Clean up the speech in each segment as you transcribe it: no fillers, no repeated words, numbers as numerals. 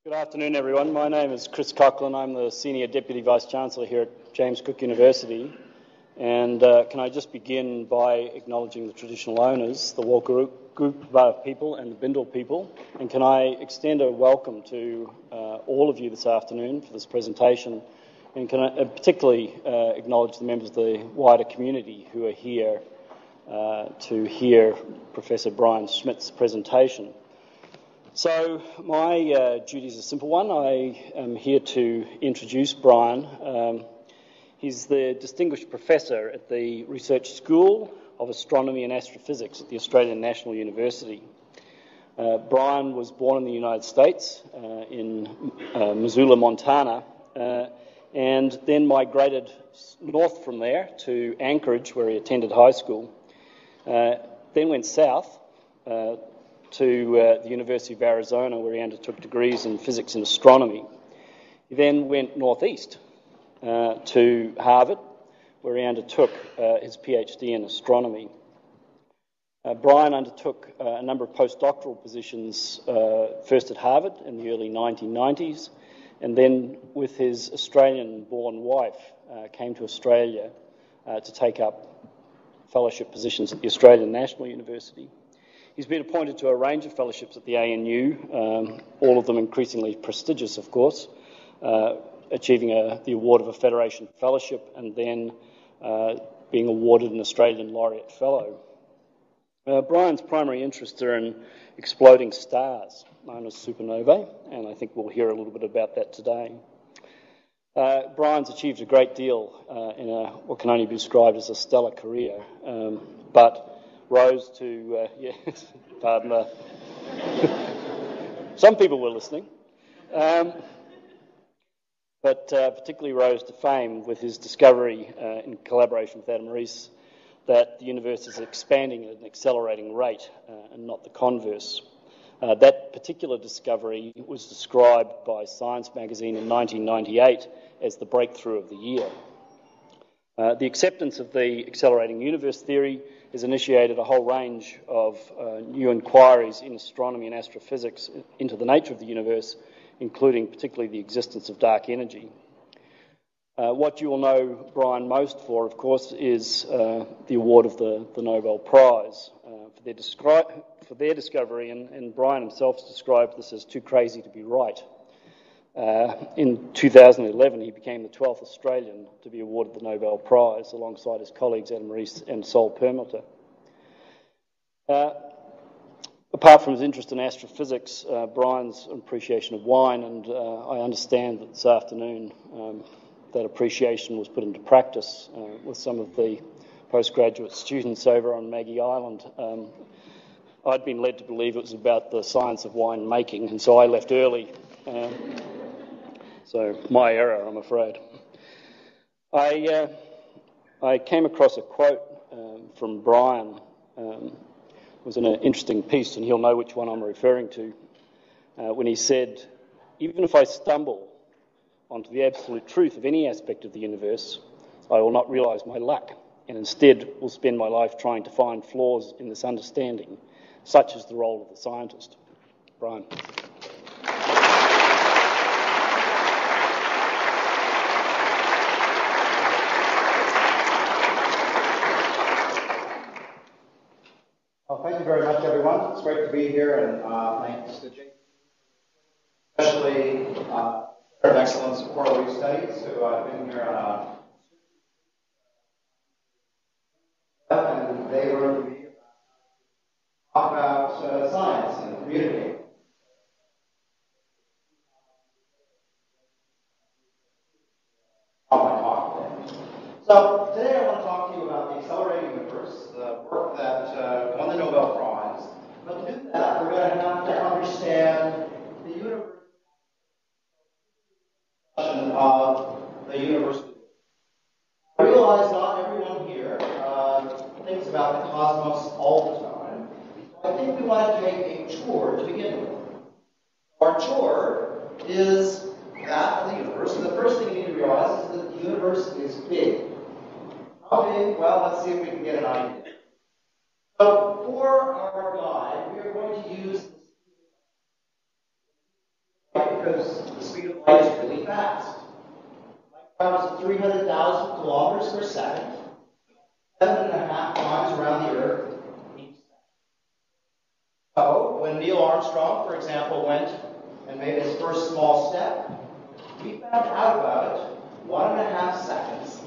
Good afternoon, everyone. My name is Chris Coughlin. I'm the Senior Deputy Vice-Chancellor here at James Cook University. And can I just begin by acknowledging the traditional owners, the Walker group people and the Bindal people. And can I extend a welcome to all of you this afternoon for this presentation. And can I particularly acknowledge the members of the wider community who are here to hear Professor Brian Schmidt's presentation. So my duty is a simple one. I am here to introduce Brian. He's the Distinguished Professor at the Research School of Astronomy and Astrophysics at the Australian National University. Brian was born in the United States in Missoula, Montana, and then migrated north from there to Anchorage, where he attended high school. Then went south to the University of Arizona, where he undertook degrees in physics and astronomy. He then went northeast to Harvard, where he undertook his PhD in astronomy. Brian undertook a number of postdoctoral positions, first at Harvard in the early 1990s, and then with his Australian-born wife came to Australia to take up fellowship positions at the Australian National University. He's been appointed to a range of fellowships at the ANU, all of them increasingly prestigious, of course, achieving the award of a Federation Fellowship and then being awarded an Australian Laureate Fellow. Brian's primary interests are in exploding stars, known as supernovae, and I think we'll hear a little bit about that today. Brian's achieved a great deal in what can only be described as a stellar career, but rose to, yes, pardon, some people were listening, but particularly rose to fame with his discovery in collaboration with Adam Riess that the universe is expanding at an accelerating rate and not the converse. That particular discovery was described by Science magazine in 1998 as the breakthrough of the year. The acceptance of the accelerating universe theory has initiated a whole range of new inquiries in astronomy and astrophysics into the nature of the universe, including particularly the existence of dark energy. What you will know Brian most for, of course, is the award of the Nobel Prize for their discovery, and Brian himself described this as too crazy to be right. In 2011, he became the 12th Australian to be awarded the Nobel Prize alongside his colleagues Adam Riess and Saul Perlmutter. Apart from his interest in astrophysics, Brian's appreciation of wine, and I understand that this afternoon that appreciation was put into practice with some of the postgraduate students over on Maggie Island. I'd been led to believe it was about the science of wine making, and so I left early. So my error, I'm afraid. I came across a quote from Brian. It was in an interesting piece, and he'll know which one I'm referring to, when he said, "Even if I stumble onto the absolute truth of any aspect of the universe, I will not realise my luck, and instead will spend my life trying to find flaws in this understanding. Such is the role of the scientist." Brian. Well, thank you very much, everyone. It's great to be here, and thanks to Jake, especially Center of Excellence for Coral Reef Studies, who have been here on and they were to be talk about science and communicate. On my talk today. So today I want to talk to you about the accelerating universe, the work that won the Nobel Prize. But to do that, we're going to have to understand the universe of the universe. I realize not everyone here thinks about the cosmos all the time. I think we want to take a tour to begin with. Our tour is that of the universe, and the first thing you need to realize is that the universe is big. How big? Well, let's see if we can get an idea. So, for our guide, we are going to use this because really fast. Light travels at 300,000 kilometers per second, 7.5 times around the Earth each second. So, when Neil Armstrong, for example, went and made his first small step, we found out about it 1.5 seconds.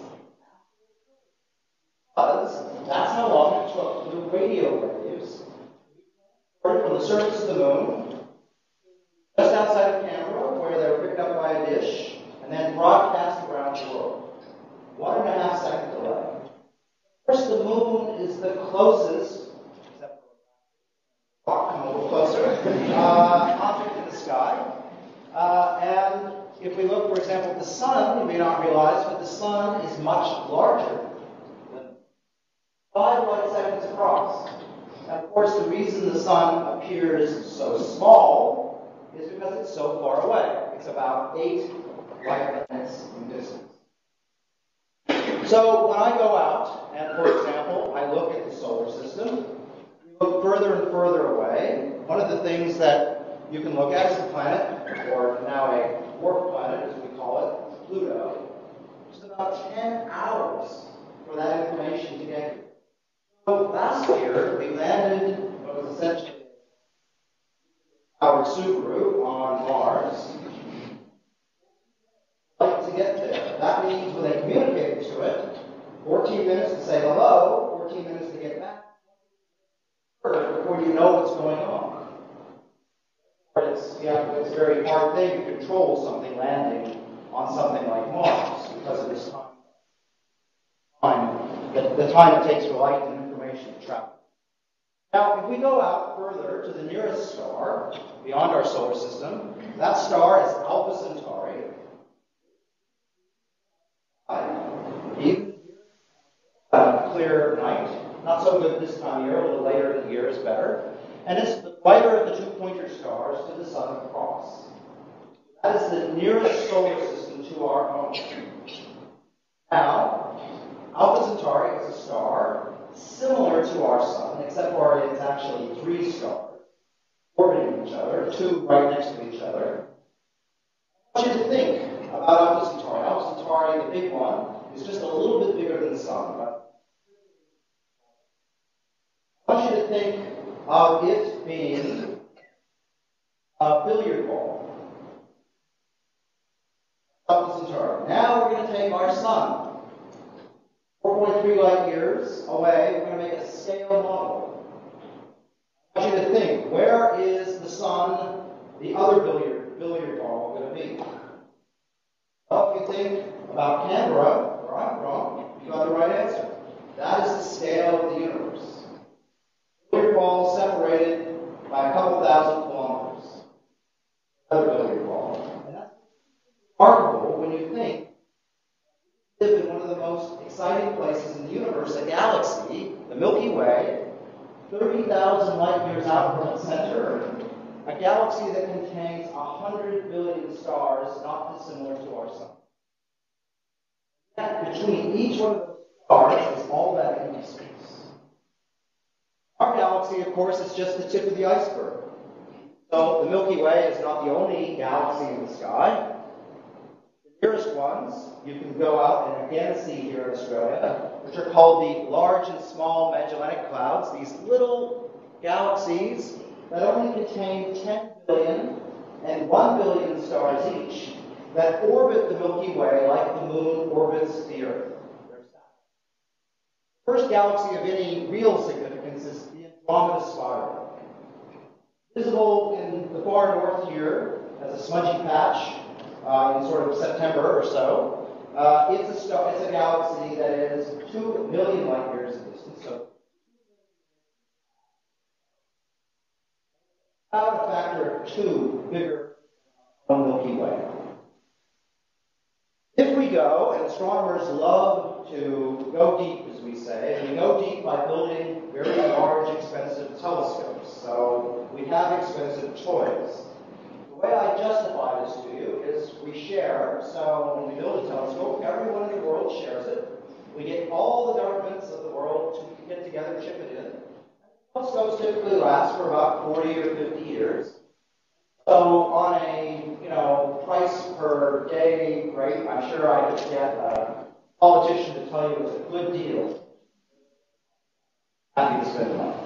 Because that's how long it took the radio waves from the surface of the moon, just outside of Canberra, where they were picked up by a dish, and then broadcast around the world. 1.5 second delay. Of course, the moon is the closest, except for rock, come a little closer, object in the sky. And if we look, for example, at the sun, you may not realize, but the sun is much larger than 5 light seconds across. And of course, the reason the sun appears so small is because it's so far away. It's about 8 light minutes in distance. So when I go out, and for example, I look at the solar system, we look further and further away. One of the things that you can look at is the planet, or now a dwarf planet, as we call it, Pluto. It's about 10 hours for that information to get here. So last year, we landed what was essentially our Subaru on Mars. To get there. That means when they communicated to it, 14 minutes to say hello, 14 minutes to get back, before you know what's going on. It's a very hard thing to control something landing on something like Mars because of this the time it takes for light and information to travel. Now, if we go out further to the nearest star, beyond our solar system, that star is Alpha Centauri. Even a clear night, not so good this time of year, a little later in the year is better. And it's the brighter of the 2 pointer stars to the Southern Cross. That is the nearest solar system to our own. Now, Alpha Centauri is a star similar to our Sun, except for it's actually 3 stars orbiting each other, 2 right next to each other. I want you to think about Alpha Centauri. Alpha Centauri, the big one, is just a little bit bigger than the Sun. But I want you to think of it being a billiard ball. Alpha Centauri. Now we're going to take our Sun, 4.3 light years away. We're going to make a scale model. I want you to think, where is the Sun, the other billiard ball, going to be? Well, if you think about Canberra, where I'm from, you got the right answer. That is the scale of the universe. Billiard ball separated by a couple thousand kilometers. Another billiard ball. And that's remarkable when you think we live in one of the most exciting places in the universe, a galaxy, the Milky Way, 30,000 light years out from its center. A galaxy that contains 100 billion stars, not dissimilar to our Sun. Yet between each one of those stars is all that empty space. Our galaxy, of course, is just the tip of the iceberg. So the Milky Way is not the only galaxy in the sky. The nearest ones you can go out and again see here in Australia, which are called the Large and Small Magellanic Clouds, these little galaxies that only contain 10 billion and 1 billion stars each that orbit the Milky Way like the moon orbits the Earth. The first galaxy of any real significance is the Andromeda Spiral. Visible in the far north here as a smudgy patch in sort of September or so. It's a galaxy that is 2 million light years in distance, so about a factor of 2 bigger than the Milky Way. If we go, and astronomers love to go deep, as we say, and we go deep by building very large, expensive telescopes. So we have expensive toys. The way I justify this to you is we share. So when we build a telescope, everyone in the world shares it. We get all the governments of the world to get together, chip it in. Telescopes typically last for about 40 or 50 years. So on a price per day rate, I'm sure I could get a politician to tell you it's a good deal. Happy to spend the money.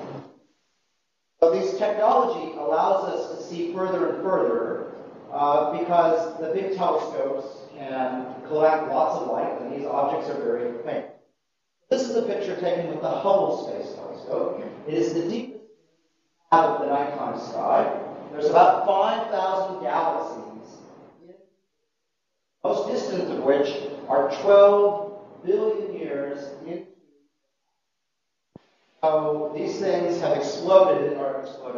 So this technology allows us to see further and further because the big telescopes can collect lots of light, and these objects are very faint. This is a picture taken with the Hubble Space Telescope. It is the deepest out of the nighttime sky. There's about 5,000 galaxies, most distant of which are 12 billion years into. So these things have exploded,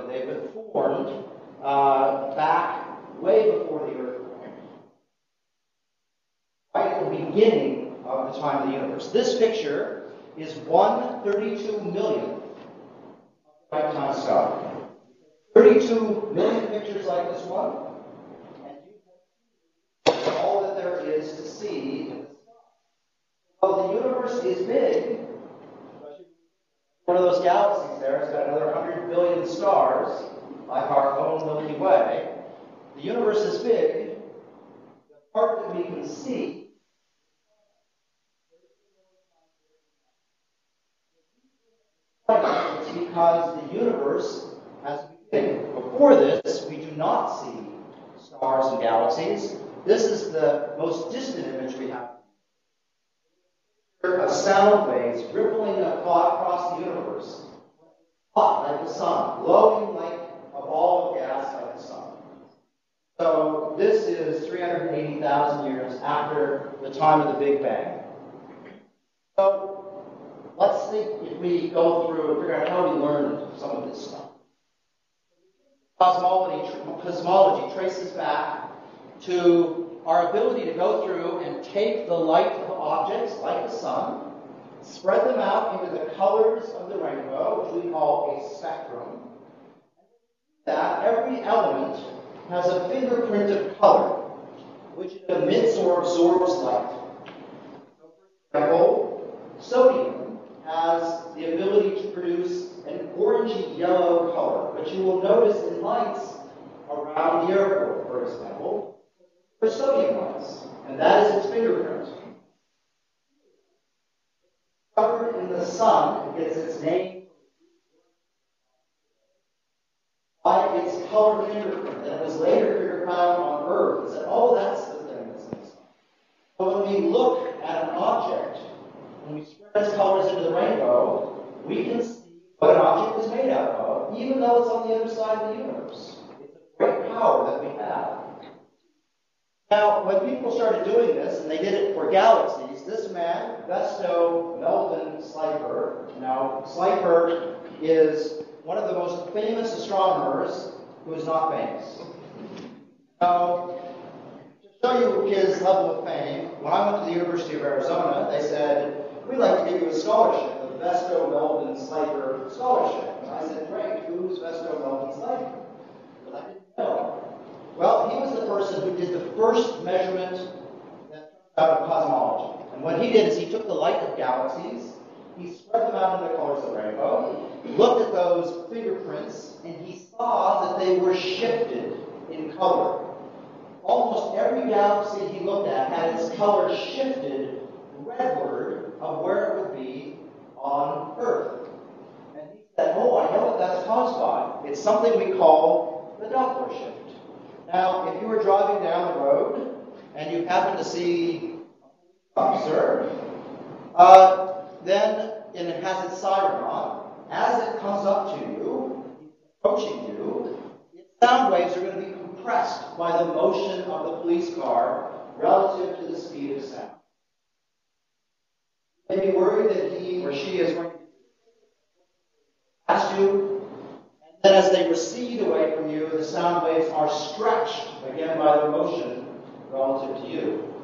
they've been formed back way before the Earth formed, right at the beginning of the time of the universe. This picture is 1/32 millionth of the nighttime sky. 32 million pictures like this one, and you have all that there is to see in the sky. Well, the universe is big. One of those galaxies there has got another 100 billion stars, like our own Milky Way. The universe is big. The part that we can see is because the universe has a beginning. Before this, we do not see stars and galaxies. This is the most distant image we have. Of sound waves rippling across the universe, hot like the sun, glowing like a ball of gas like the sun. So this is 380,000 years after the time of the Big Bang. So let's think if we go through and figure out how we learned some of this stuff. Cosmology traces back to our ability to go through and take the light of objects like the sun, spread them out into the colors of the rainbow, which we call a spectrum. That every element has a fingerprint of color, which emits or absorbs light. So, for example, sodium has the ability to produce an orangey yellow color, which you will notice in lights around the airport, for example. For sodium lights, and that is its fingerprint. Covered in the sun, it gets its name by its color fingerprint, and it was later found on Earth and said, oh, that's the thing that's in the sun. So when we look at an object, when we spread its colors into the rainbow, we can see what an object is made out of, even though it's on the other side of the universe. It's a great power that we have. Now, when people started doing this, and they did it for galaxies, this man, Vesto Melvin Slipher, now Slipher is one of the most famous astronomers who is not famous. Now, to show you his level of fame, when I went to the University of Arizona, they said, we'd like to give you a scholarship, the Vesto Melvin Slipher Scholarship. And I said, great, who's Vesto Melvin Slipher? But I didn't know. Well, he was the person who did the first measurement that turned out of cosmology. And what he did is he took the light of galaxies, he spread them out into the colors of the rainbow, looked at those fingerprints, and he saw that they were shifted in color. Almost every galaxy he looked at had its color shifted redward of where it would be on Earth. And he said, oh, I know what that's caused by. It's something we call the Doppler shift. Now, if you were driving down the road and you happen to see a officer, then and it has its siren on, as it comes up to you, approaching you, its sound waves are going to be compressed by the motion of the police car relative to the speed of sound. You may be worried that he or she is going to pass you. Then as they recede away from you, the sound waves are stretched, again by their motion, relative to you.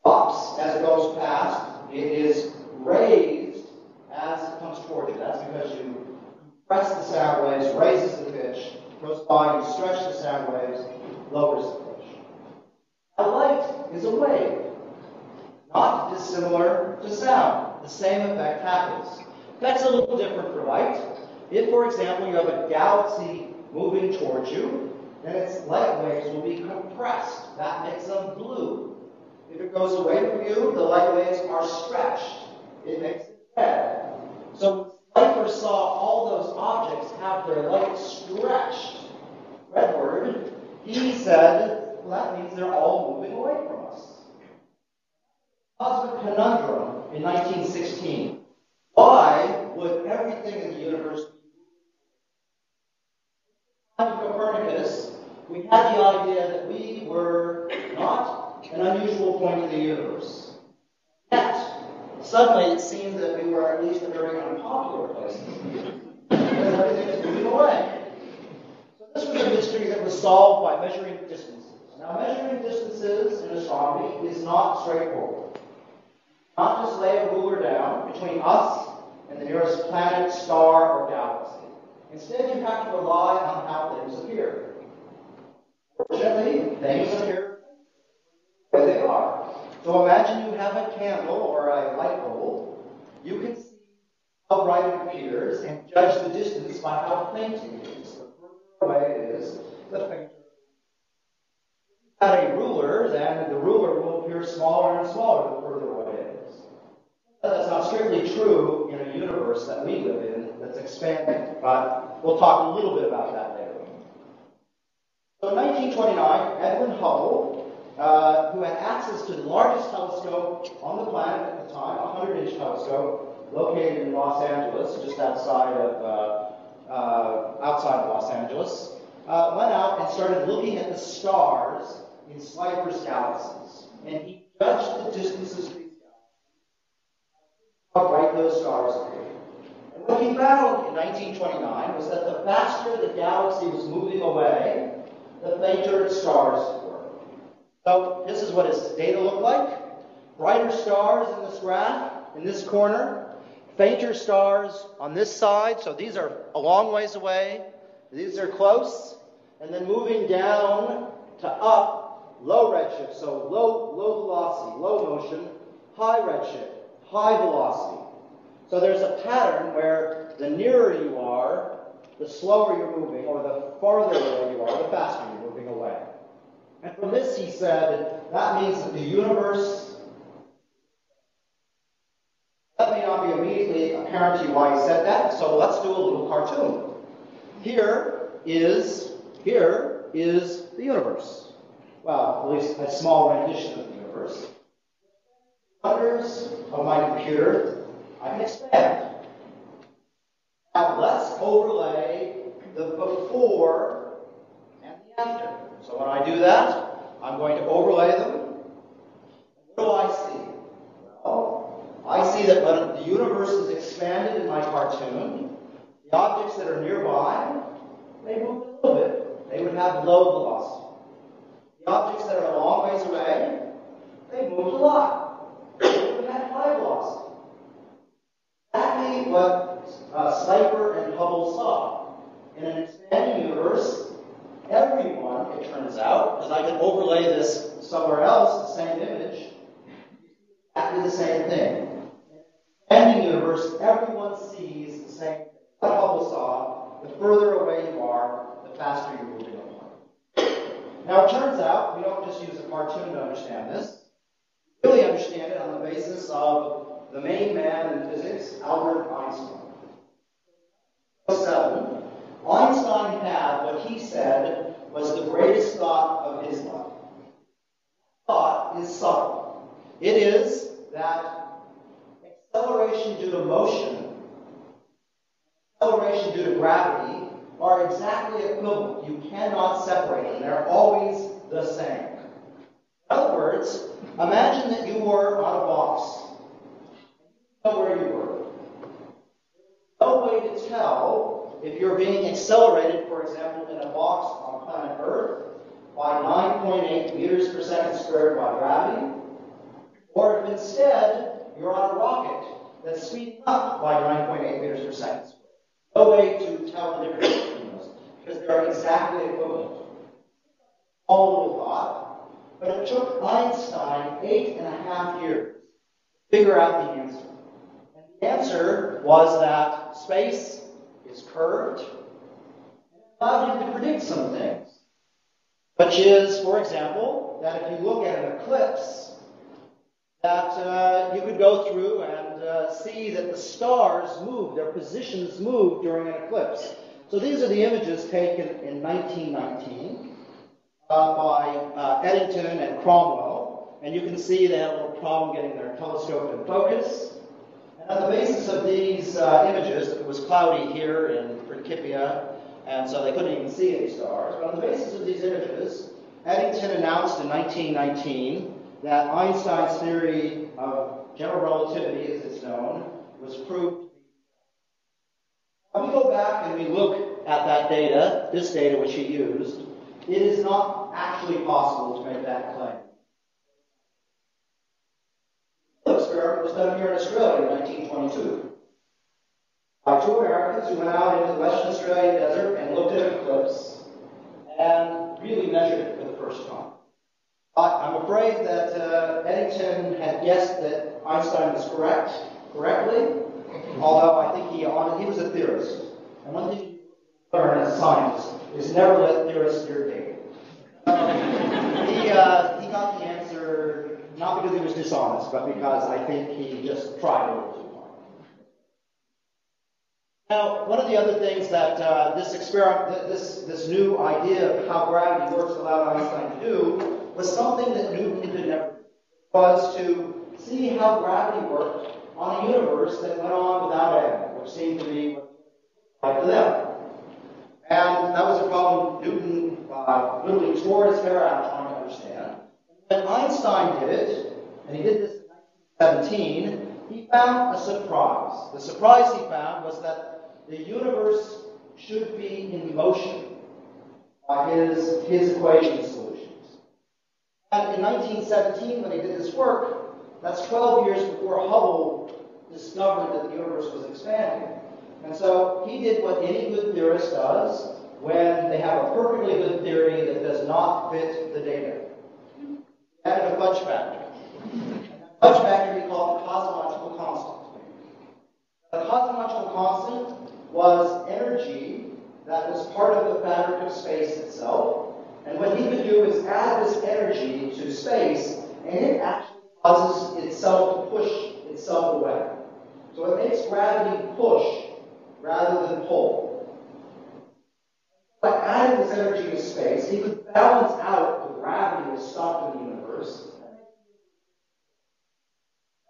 Ups, as it goes past, it is raised as it comes toward you. That's because you compress the sound waves, raises the pitch, goes by, you stretch the sound waves, lowers the pitch. A light is a wave, not dissimilar to sound. The same effect happens. That's a little different for light. If, for example, you have a galaxy moving towards you, then its light waves will be compressed. That makes them blue. If it goes away from you, the light waves are stretched. It makes it red. So when Slifer saw all those objects have their light stretched redward, he said, well, that means they're all moving away from us. Cosmic conundrum in 1916. Why would everything in the universe be moving? In Copernicus, we had the idea that we were not an unusual point in the universe. Yet, suddenly it seemed that we were at least a very unpopular place because everything is moving away. So this was a mystery that was solved by measuring distances. Now, measuring distances in astronomy is not straightforward. Not just lay a ruler down between us and the nearest planet, star, or galaxy. Instead, you have to rely on how things appear. Fortunately, things appear where they are. So imagine you have a candle or a light bulb. You can see how bright it appears and judge the distance by how faint it is. The further away it is, the fainter. If you had a ruler, then the ruler will appear smaller and smaller the further away it is. That's not strictly true in a universe that we live in that's expanding, but we'll talk a little bit about that later. So in 1929, Edwin Hubble, who had access to the largest telescope on the planet at the time, a 100-inch telescope, located in Los Angeles, just outside of Los Angeles, went out and started looking at the stars in Slifer's galaxies. And he judged the distances of these how bright those stars appear. And what he found in 1929 was that the faster the galaxy was moving away, the fainter its stars were. So this is what his data look like. Brighter stars in this graph, in this corner. Fainter stars on this side. So these are a long ways away. These are close. And then moving down to up, low redshift. So low velocity, low motion, high redshift. High velocity. So there's a pattern where the nearer you are, the slower you're moving, or the farther away you are, the faster you're moving away. And from this, he said, that means that the universe, that may not be immediately apparent to you why he said that, so let's do a little cartoon. Here is the universe. Well, at least a small rendition of the universe. Wonders of my computer, I can expand. Now let's overlay the before and the after. So when I do that, I'm going to overlay them. What do I see? Well, I see that when the universe is expanded in my cartoon, the objects that are nearby, they move a little bit. They would have low velocity. The objects that are a long ways away, they move a lot. They had high velocity. Exactly what Slifer and Hubble saw. In an expanding universe, everyone, it turns out, because I can overlay this somewhere else, the same image, exactly the same thing. In an expanding universe, everyone sees the same thing. What Hubble saw, the further away you are, the faster you're moving along. Now it turns out, we don't just use a cartoon to understand this. Really understand it on the basis of the main man in physics, Albert Einstein. In 1907, Einstein had what he said was the greatest thought of his life. Thought is subtle. It is that acceleration due to motion, acceleration due to gravity, are exactly equivalent. You cannot separate them. They're always the same. In other words, imagine that you were on a box. You know where you were. There's no way to tell if you're being accelerated, for example, in a box on planet Earth by 9.8 meters per second squared by gravity, or if instead you're on a rocket that's speeding up by 9.8 meters per second squared. No way to tell the difference between those, because they're exactly equivalent. All little thought, but it took Einstein 8.5 years to figure out the answer. And the answer was that space is curved, and allowed him to predict some things, which is, for example, that if you look at an eclipse, that you could go through and see that the stars move, their positions move during an eclipse. So these are the images taken in 1919 by Eddington and Cromwell, and you can see they had a little problem getting their telescope in focus. And on the basis of these images, it was cloudy here in Principia, and so they couldn't even see any stars. But on the basis of these images, Eddington announced in 1919 that Einstein's theory of general relativity, as it's known, was proved to be. When we go back and we look at that data, this data which he used, it is not actually possible to make that claim. The experiment was done here in Australia in 1922 by two Americans who went out into the Western Australian desert and looked at an eclipse and really measured it for the first time. I'm afraid that Eddington had guessed that Einstein was correctly, although I think he was a theorist. And one thing you learn as a scientist is never let theorists irritate you. He got the answer not because he was dishonest, but because I think he just tried a little too hard. Now, one of the other things that this experiment, this new idea of how gravity works allowed Einstein to do was something that Newton could never do, was to see how gravity worked on a universe that went on without end, which seemed to be like to them. And that was a problem Newton literally tore his hair out trying to understand. When Einstein did it, and he did this in 1917, he found a surprise. The surprise he found was that the universe should be in motion by his equation solutions. And in 1917, when he did this work, that's 12 years before Hubble discovered that the universe was expanding. And so he did what any good theorist does when they have a perfectly good theory that does not fit the data. He added a fudge factor. And that fudge factor he called the cosmological constant. The cosmological constant was energy that was part of the fabric of space itself. And what he could do is add this energy to space, and it actually causes itself to push itself away. So it makes gravity push rather than pull. By adding this energy to space, he could balance out the gravity that's stopped in the universe.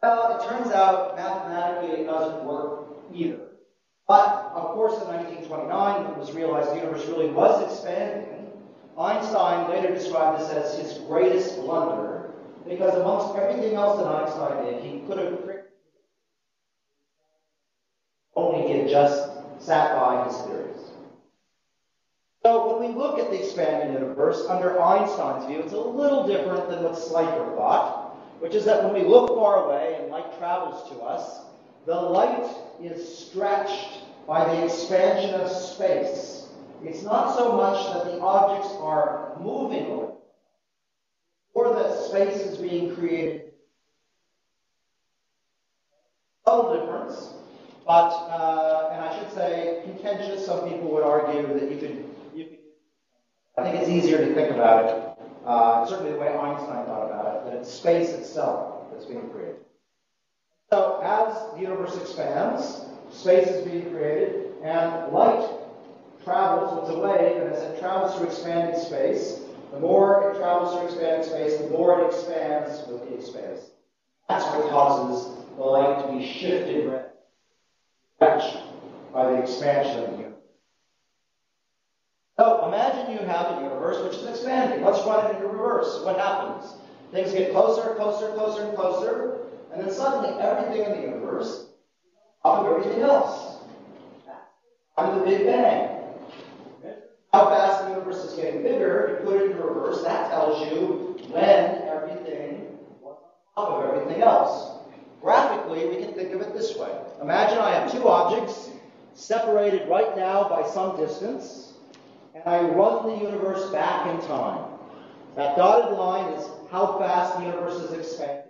Well, it turns out mathematically it doesn't work either. But, of course, in 1929, when it was realized the universe really was expanding, Einstein later described this as his greatest blunder, because amongst everything else that Einstein did, he could have only he had just sat by his theories. So when we look at the expanding universe under Einstein's view, it's a little different than what Slipher thought, which is that when we look far away and light travels to us, the light is stretched by the expansion of space. It's not so much that the objects are moving away, or that space is being created. Subtle difference, but, and I should say contentious. Some people would argue that you could. I think it's easier to think about it, certainly the way Einstein thought about it, that it's space itself that's being created. So as the universe expands, space is being created, and light travels with a wave, and as it travels through expanding space, the more it travels through expanding space, the more it expands with the space. That's what causes the light to be shifted, stretched by the expansion of the universe. So imagine you have a universe which is expanding. Let's run it into reverse. What happens? Things get closer, closer, closer, and closer, and then suddenly everything in the universe is on top of everything else. That's the Big Bang. How fast the universe is getting bigger, you put it in reverse, that tells you when everything was on top of everything else. Graphically, we can think of it this way. Imagine I have two objects separated right now by some distance, and I run the universe back in time. That dotted line is how fast the universe is expanding.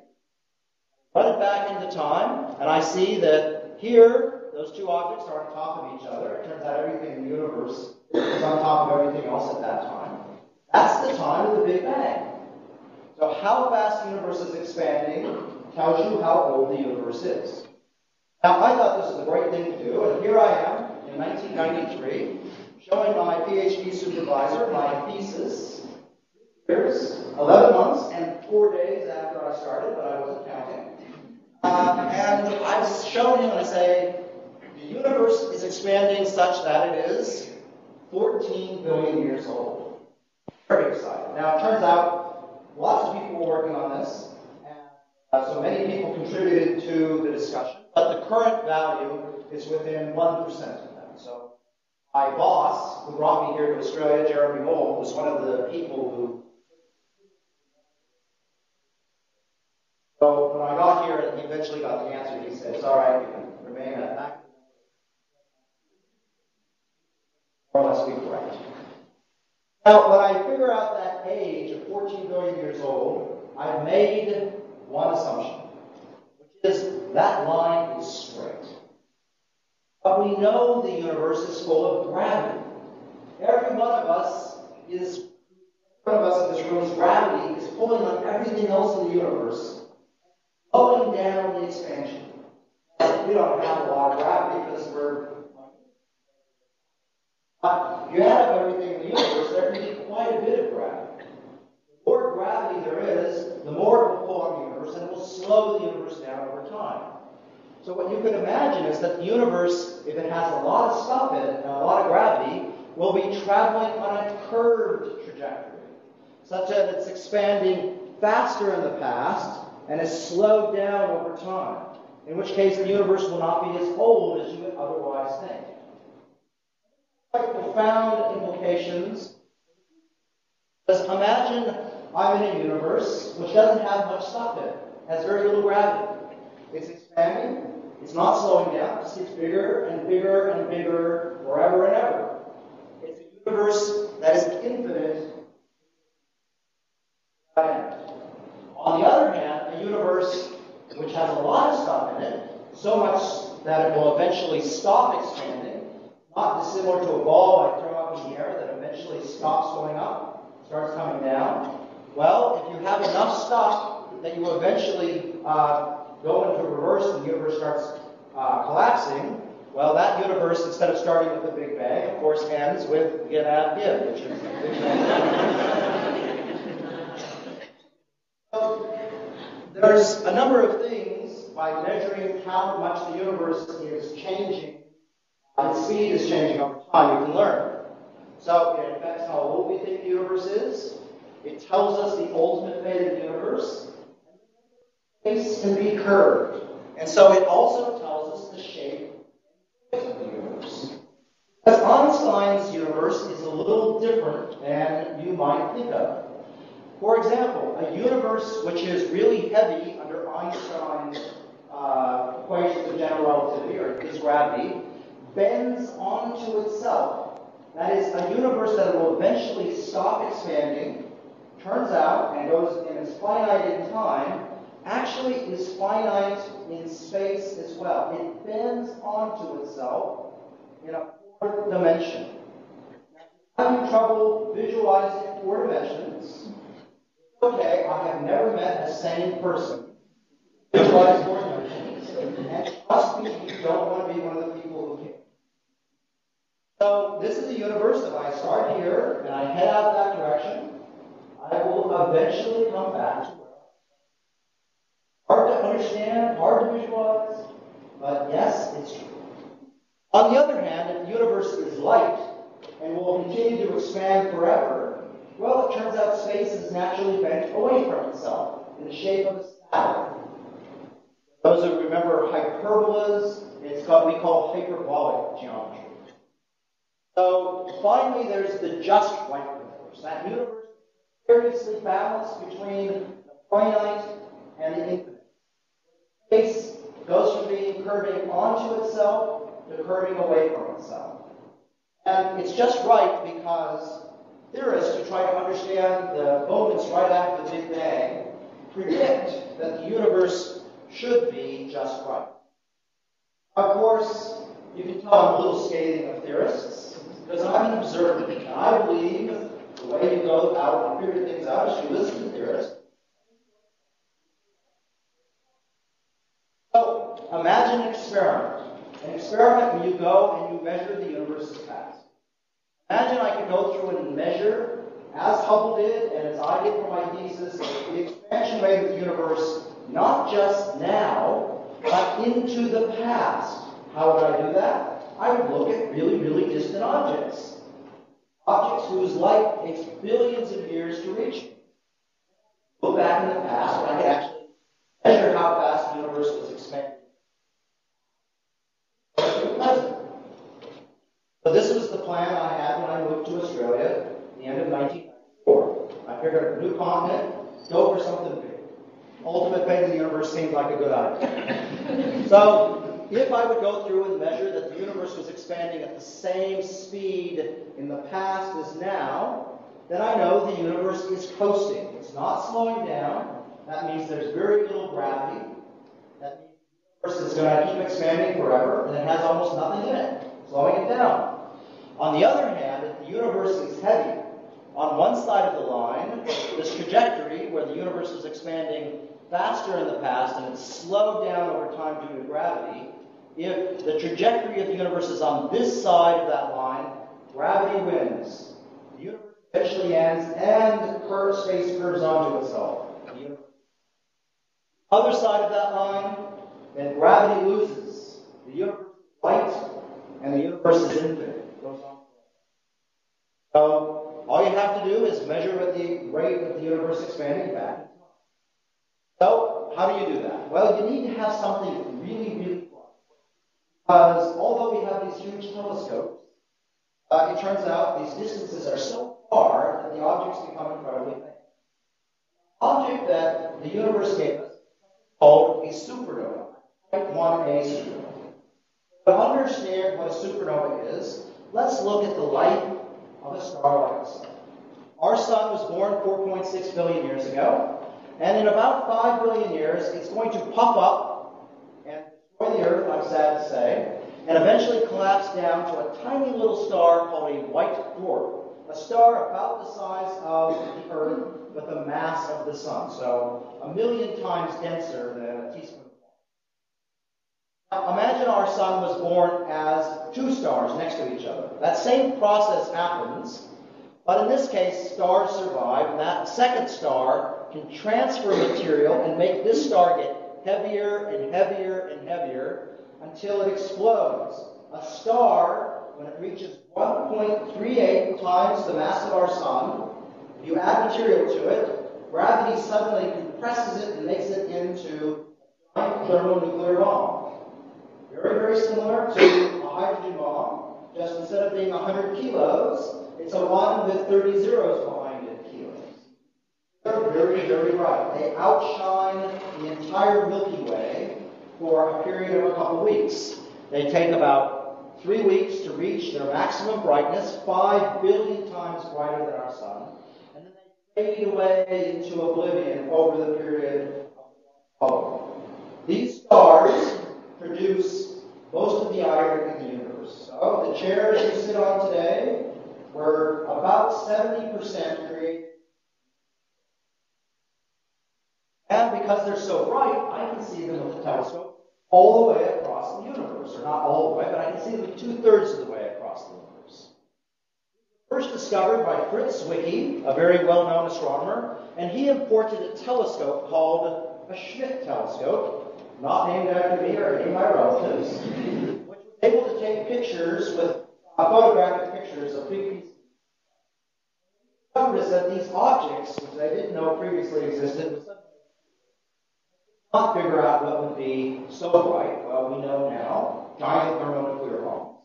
Run it back into time, and I see that here, those two objects are on top of each other. It turns out everything in the universe was on top of everything else at that time. That's the time of the Big Bang. So how fast the universe is expanding tells you how old the universe is. Now, I thought this was a great thing to do, and here I am in 1993, showing my PhD supervisor my thesis. Here's 11 months and 4 days after I started, but I wasn't counting. And I've shown him, and I say, the universe is expanding such that it is 14 billion years old. Very excited. Now, it turns out lots of people were working on this, and so many people contributed to the discussion, but the current value is within 1% of that. So my boss, who brought me here to Australia, Jeremy Moll, was one of the people who. So when I got here and he eventually got the answer, he said, it's all right, you can remain at that. More or less be correct. Now, when I figure out that age of 14 billion years old, I've made one assumption, which is that line is straight. But we know the universe is full of gravity. Every one of us in this room's gravity is pulling on everything else in the universe, slowing down the expansion. We don't have a lot of gravity because but if you have everything in the universe, there can be quite a bit of gravity. The more gravity there is, the more it will pull on the universe, and it will slow the universe down over time. So what you could imagine is that the universe, if it has a lot of stuff in it and a lot of gravity, will be traveling on a curved trajectory, such that it's expanding faster in the past and is slowed down over time, in which case the universe will not be as old as you would otherwise think. Quite profound implications. Because imagine I'm in a universe which doesn't have much stuff in it, has very little gravity. It's expanding, it's not slowing down, it just gets bigger and bigger and bigger forever and ever. It's a universe that is infinite. On the other hand, a universe which has a lot of stuff in it, so much that it will eventually stop expanding, not dissimilar to a ball I throw up in the air that eventually stops going up, starts coming down. Well, if you have enough stuff that you eventually go into reverse and the universe starts collapsing, well, that universe, instead of starting with the Big Bang, of course, ends with Gin Ad Gin, which is the Big Bang. So, there's a number of things by measuring how much the universe is changing, its speed is changing over time, you can learn. So it affects how old we think the universe is. It tells us the ultimate fate of the universe. Space can be curved. And so it also tells us the shape of the universe. Because Einstein's universe is a little different than you might think of. For example, a universe which is really heavy under Einstein's equations of general relativity, or his gravity, bends onto itself. That is, a universe that will eventually stop expanding, turns out, and goes and is finite in time, actually is finite in space as well. It bends onto itself in a fourth dimension. Now, if you have trouble visualizing four dimensions, okay, I have never met a sane person who visualizes four dimensions, and trust me, you don't want to be one of the people who can. So this is a universe that I start here and I head out that direction. I will eventually come back to where hard to understand, hard to visualize, but yes, it's true. On the other hand, if the universe is light and will continue to expand forever, well, it turns out space is naturally bent away from itself in the shape of a saddle. Those who remember hyperbolas, it's what we call hyperbolic geometry. So finally, there's the just right universe. That universe is seriously balanced between the finite and the infinite. Space goes from being curving onto itself to curving away from itself. And it's just right because theorists who try to understand the moments right after the Big Bang predict that the universe should be just right. Of course, you can tell I'm a little scathing of theorists. because I'm an observer. And I believe the way you go out and figure things out is you listen to theorists. So, imagine an experiment. An experiment where you go and you measure the universe's past. Imagine I could go through and measure, as Hubble did and as I did for my thesis, the expansion rate of the universe, not just now, but into the past. How would I do that? I would look at really, really distant objects. Objects whose light takes billions of years to reach. Look back in the past, and I could actually measure how fast the universe was expanding. So this was the plan I had when I moved to Australia at the end of 1994. I figured a new continent, go for something big. Ultimate fate of the universe seemed like a good idea. So if I would go through and measure that the universe was expanding at the same speed in the past as now, then I know the universe is coasting. It's not slowing down. That means there's very little gravity. That means the universe is going to keep expanding forever, and it has almost nothing in it, slowing it down. On the other hand, if the universe is heavy, on one side of the line, this trajectory where the universe was expanding faster in the past and it's slowed down over time due to gravity, if the trajectory of the universe is on this side of that line, gravity wins. The universe eventually ends and space curves onto itself. The other side of that line, then gravity loses. The universe is light and the universe is infinite. It goes on. So all you have to do is measure at the rate of the universe expanding back. So how do you do that? Well, you need to have something really, really fun. Because although we have these huge telescopes, it turns out these distances are so far that the objects become incredibly faint. The object that the universe gave us is called a supernova, type 1a supernova. To understand what a supernova is, let's look at the life of a star like the Sun. Our Sun was born 4.6 billion years ago, and in about 5 billion years, it's going to puff up and destroy the Earth, I'm sad to say, and eventually collapse down to a tiny little star called a white dwarf, a star about the size of the Earth with the mass of the Sun, so 1,000,000 times denser than a teaspoon. Now, imagine our Sun was born as two stars next to each other. That same process happens, but in this case, stars survive, and that second star can transfer material and make this star get heavier and heavier and heavier until it explodes. A star, when it reaches 1.38 times the mass of our Sun, if you add material to it, gravity suddenly compresses it and makes it into a giant thermonuclear bomb. Very, very similar to a hydrogen bomb, just instead of being 100 kilos, it's a one with 30 zeros behind it kilos. They're very, very bright. They outshine the entire Milky Way for a period of a couple weeks. They take about 3 weeks to reach their maximum brightness, 5 billion times brighter than our Sun, and then they fade away into oblivion over the period of the These stars produce most of the iron in the universe. So the chairs you sit on today were about 70% created. And because they're so bright, I can see them with the telescope all the way across the universe. Or not all the way, but I can see them 2/3 of the way across the universe. First discovered by Fritz Zwicky, a very well-known astronomer, and he imported a telescope called a Schmidt telescope, not named after me or any of my relatives, which was able to take pictures with photographic pictures of previous. The is that these objects, which I didn't know previously existed, would not figure out what would be so bright. Well, we know now, giant thermonuclear bombs.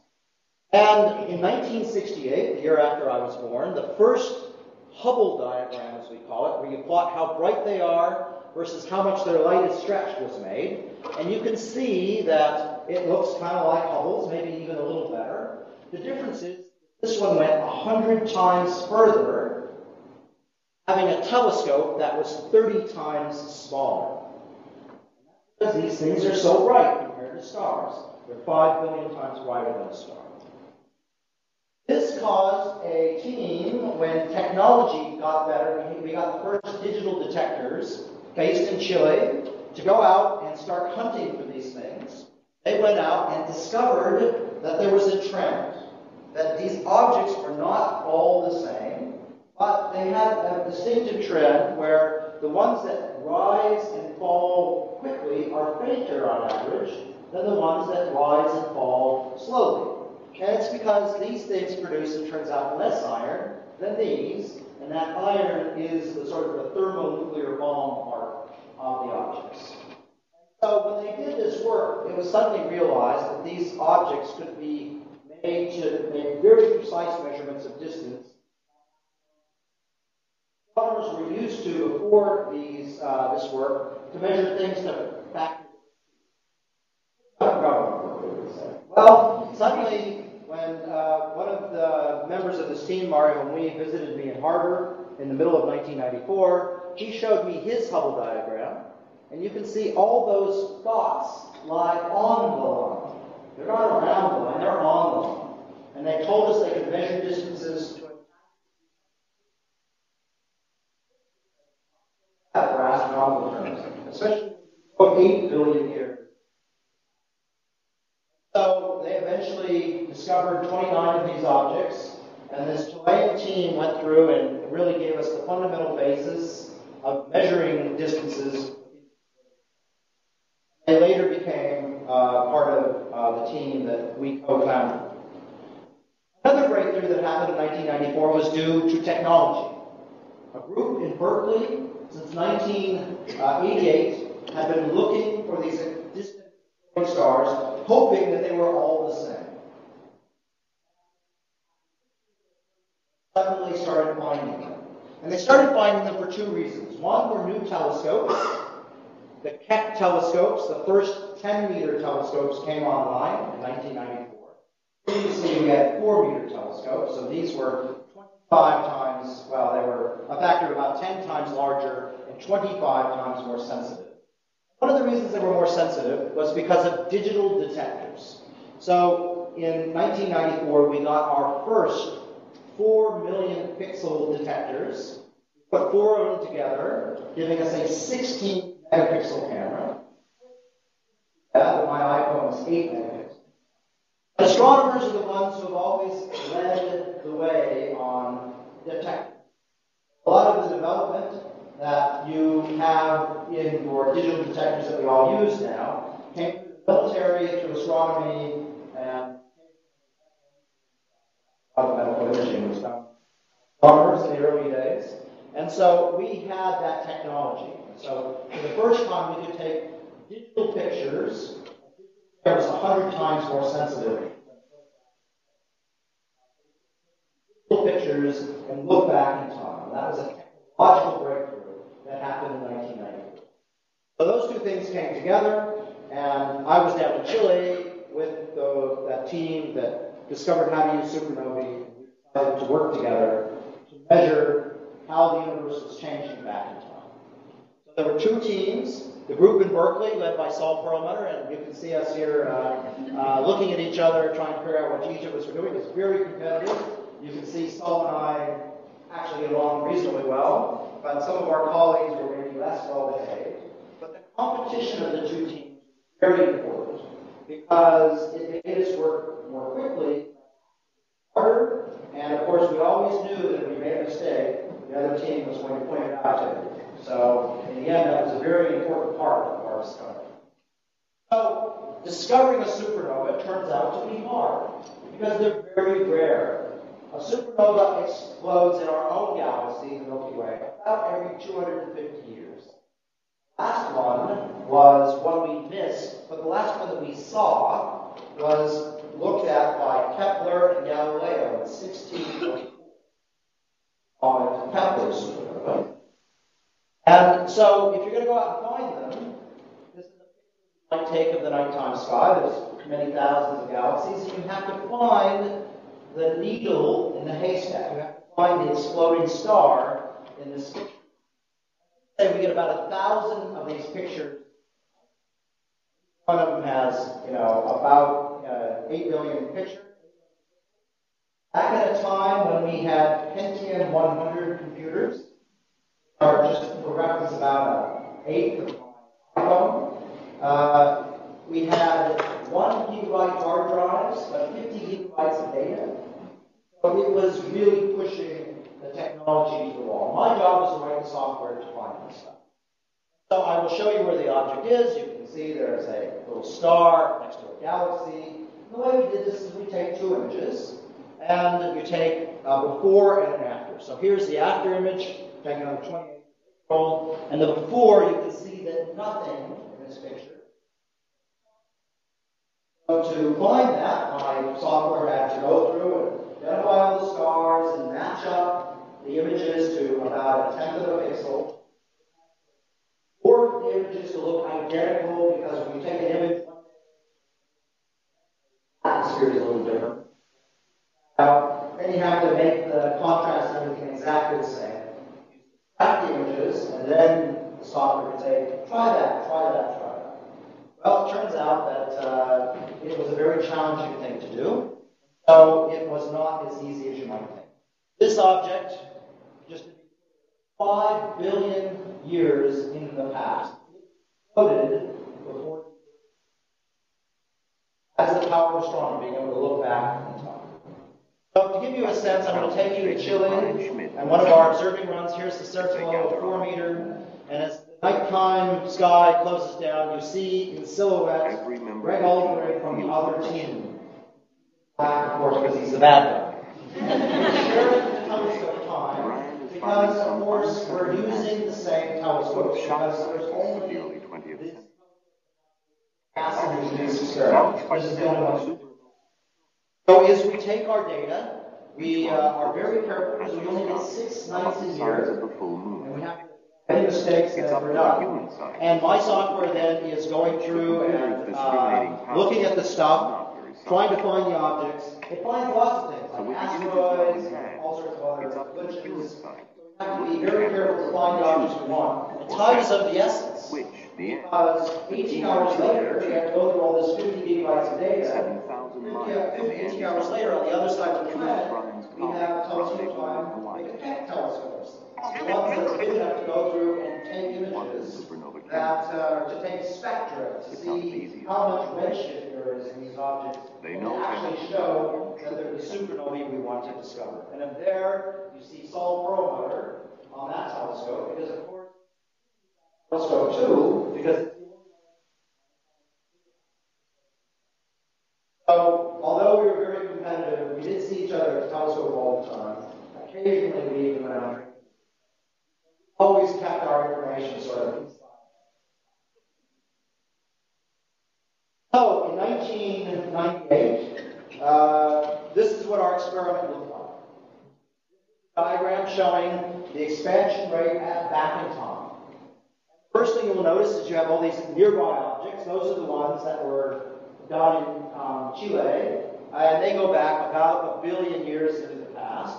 And in 1968, the year after I was born, the first Hubble diagram, as we call it, where you plot how bright they are versus how much their light is stretched, was made. And you can see that it looks kind of like Hubble's, maybe even a little better. The difference is this one went 100 times further, having a telescope that was 30 times smaller. Because these things are so bright compared to stars. They're 5 billion times brighter than a star. This caused a team, when technology got better, we got the first digital detectors based in Chile to go out and start hunting for these things. They went out and discovered that there was a trend, that these objects were not all the same, but they had a distinctive trend where the ones that rise and fall quickly are fainter on average than the ones that rise and fall slowly. And it's because these things produce, it turns out, less iron than these, and that iron is the sort of the thermonuclear bomb part of the objects. So when they did this work, it was suddenly realized that these objects could be made to make very precise measurements of distance. Astronomers were used to, before this work, to measure things to factors. Well, suddenly, when one of the members of this team, Mario Mui, visited me in Harvard in the middle of 1994, he showed me his Hubble diagram, and you can see all those dots lie on the line. They're not around the line, they're on the line. And they told us they could measure distances to for astronomical terms, especially 8 billion years. So they eventually discovered 29 of these objects, and this Chilean team went through and really gave us the fundamental basis of measuring distances. They later became part of the team that we co-founded. Another breakthrough that happened in 1994 was due to technology. A group in Berkeley, since 1988, had been looking for these distant stars, hoping that they were all the same. Suddenly started finding them. And they started finding them for two reasons. One were new telescopes. The Keck telescopes, the first 10-meter telescopes, came online in 1994. Previously, we had 4-meter telescopes, so these were 25 times, well, they were a factor of about 10 times larger and 25 times more sensitive. One of the reasons they were more sensitive was because of digital detectors. So in 1994, we got our first 4 million pixel detectors. We put 4 of them together, giving us a 16 megapixel camera. But my iPhone was 8 megapixels. Astronomers are the ones who have always led the way on detectors. A lot of the development that you have in your digital detectors that we all use now came from the military, through astronomy, and medical imaging was done. Astronomers in the early days. And so we had that technology. So for the first time, we could take digital pictures. It was 100 times more sensitive. Digital pictures and look back in time. That was a technological breakthrough that happened in 1994. So those two things came together, and I was down in Chile with that team that discovered how to use supernovae, and we decided to work together to measure how the universe was changing back in time. So there were two teams. The group in Berkeley, led by Saul Perlmutter, and you can see us here looking at each other, trying to figure out what each of us were doing. It was very competitive. You can see Saul and I actually get along reasonably well, but some of our colleagues were maybe less well behaved. But the competition of the two teams was very important because it made us work more quickly, harder, and of course we always knew that if we made a mistake, the other team was going to point it out to you. So in the end, that was a very important part of our discovery. So discovering a supernova turns out to be hard because they're very rare. A supernova explodes in our own galaxy, the Milky Way, about every 250 years. The last one was one we missed, but the last one that we saw was looked at by Kepler and Galileo in 1624 on Kepler's supernova. And so if you're going to go out and find them, this is a picture you might take of the nighttime sky. There's many thousands of galaxies, and you have to find the needle in the haystack. You have to find the exploding star in this picture. Say we get about 1,000 of these pictures. One of them has, about 8 billion pictures. Back at a time when we had Pentium 100 computers, or just for reference about an eighth of my iPhone, we had 1 gigabyte hard drives, but 50 gigabytes of data. So it was really pushing the technology to the wall. My job was to write the software to find this stuff. So I will show you where the object is. You can see there's a little star next to a galaxy. And the way we did this is we take 2 images, and you take before and an after. So here's the after image, taken on the 28th, and the before, you can see that nothing in this picture. So to find that, my software had to go through and identify all the stars and match up the images to about 1/10 of a pixel. Or the images to look identical, because when you take an image, the atmosphere is a little different. Then you have to make the contrast and everything exactly the same. Track the images, and then the software can say, try that, try that, try that. Well, it turns out that it was a very challenging thing to do, so it was not as easy as you might think. This object, just 5 billion years into the past, exploded before. That's the power of astronomy, being able to look back in time. So to give you a sense, I'm going to take you to Chile, and one of our observing runs. Here's the Stromlo 4 meter, and as the nighttime sky closes down, you see in silhouette Greg Aldrin from the other team. Black, of course, because he's the bad guy. Sharing the telescope time, because, of course, we're using the same telescope, because there's only this passage in these experiments. This is the only one. So as we take our data, we are very careful, because we only get 6 nights a year, and we have to any mistakes that were done. And my software then is going through and looking at the stuff, trying to find the objects. It finds lots of things, like asteroids and all sorts of other glitches. So we have to be very careful to find the objects we want. And time is of the essence, because 18 hours later, we have to go through all this 50 gigabytes of data. 18 hours later, on the other side of the planet, we have telescope time. We can pick telescopes. The ones that didn't have to go through and take images, that to take spectra to see how much redshift there is in these objects, and actually show that they're the supernovae we want to discover. And up there, you see Saul Perlmutter on that telescope, because of course, telescope too, because so, although we were very competitive, we did see each other at the telescope all the time. Occasionally, we even went out. Always kept our information sort of inside. So, in 1998, this is what our experiment looked like. Diagram showing the expansion rate back in time. First thing you'll notice is you have all these nearby objects. Those are the ones that were done in Chile, and they go back about 1 billion years into the past.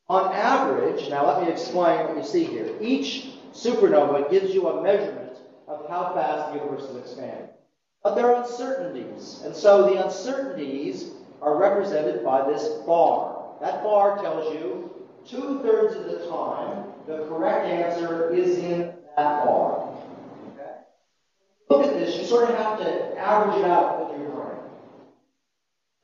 On average, now let me explain what you see here. Each supernova gives you a measurement of how fast the universe is expanding. But there are uncertainties, and so the uncertainties are represented by this bar. That bar tells you 2/3 of the time the correct answer is in that bar. Look at this, you sort of have to average it out with your brain.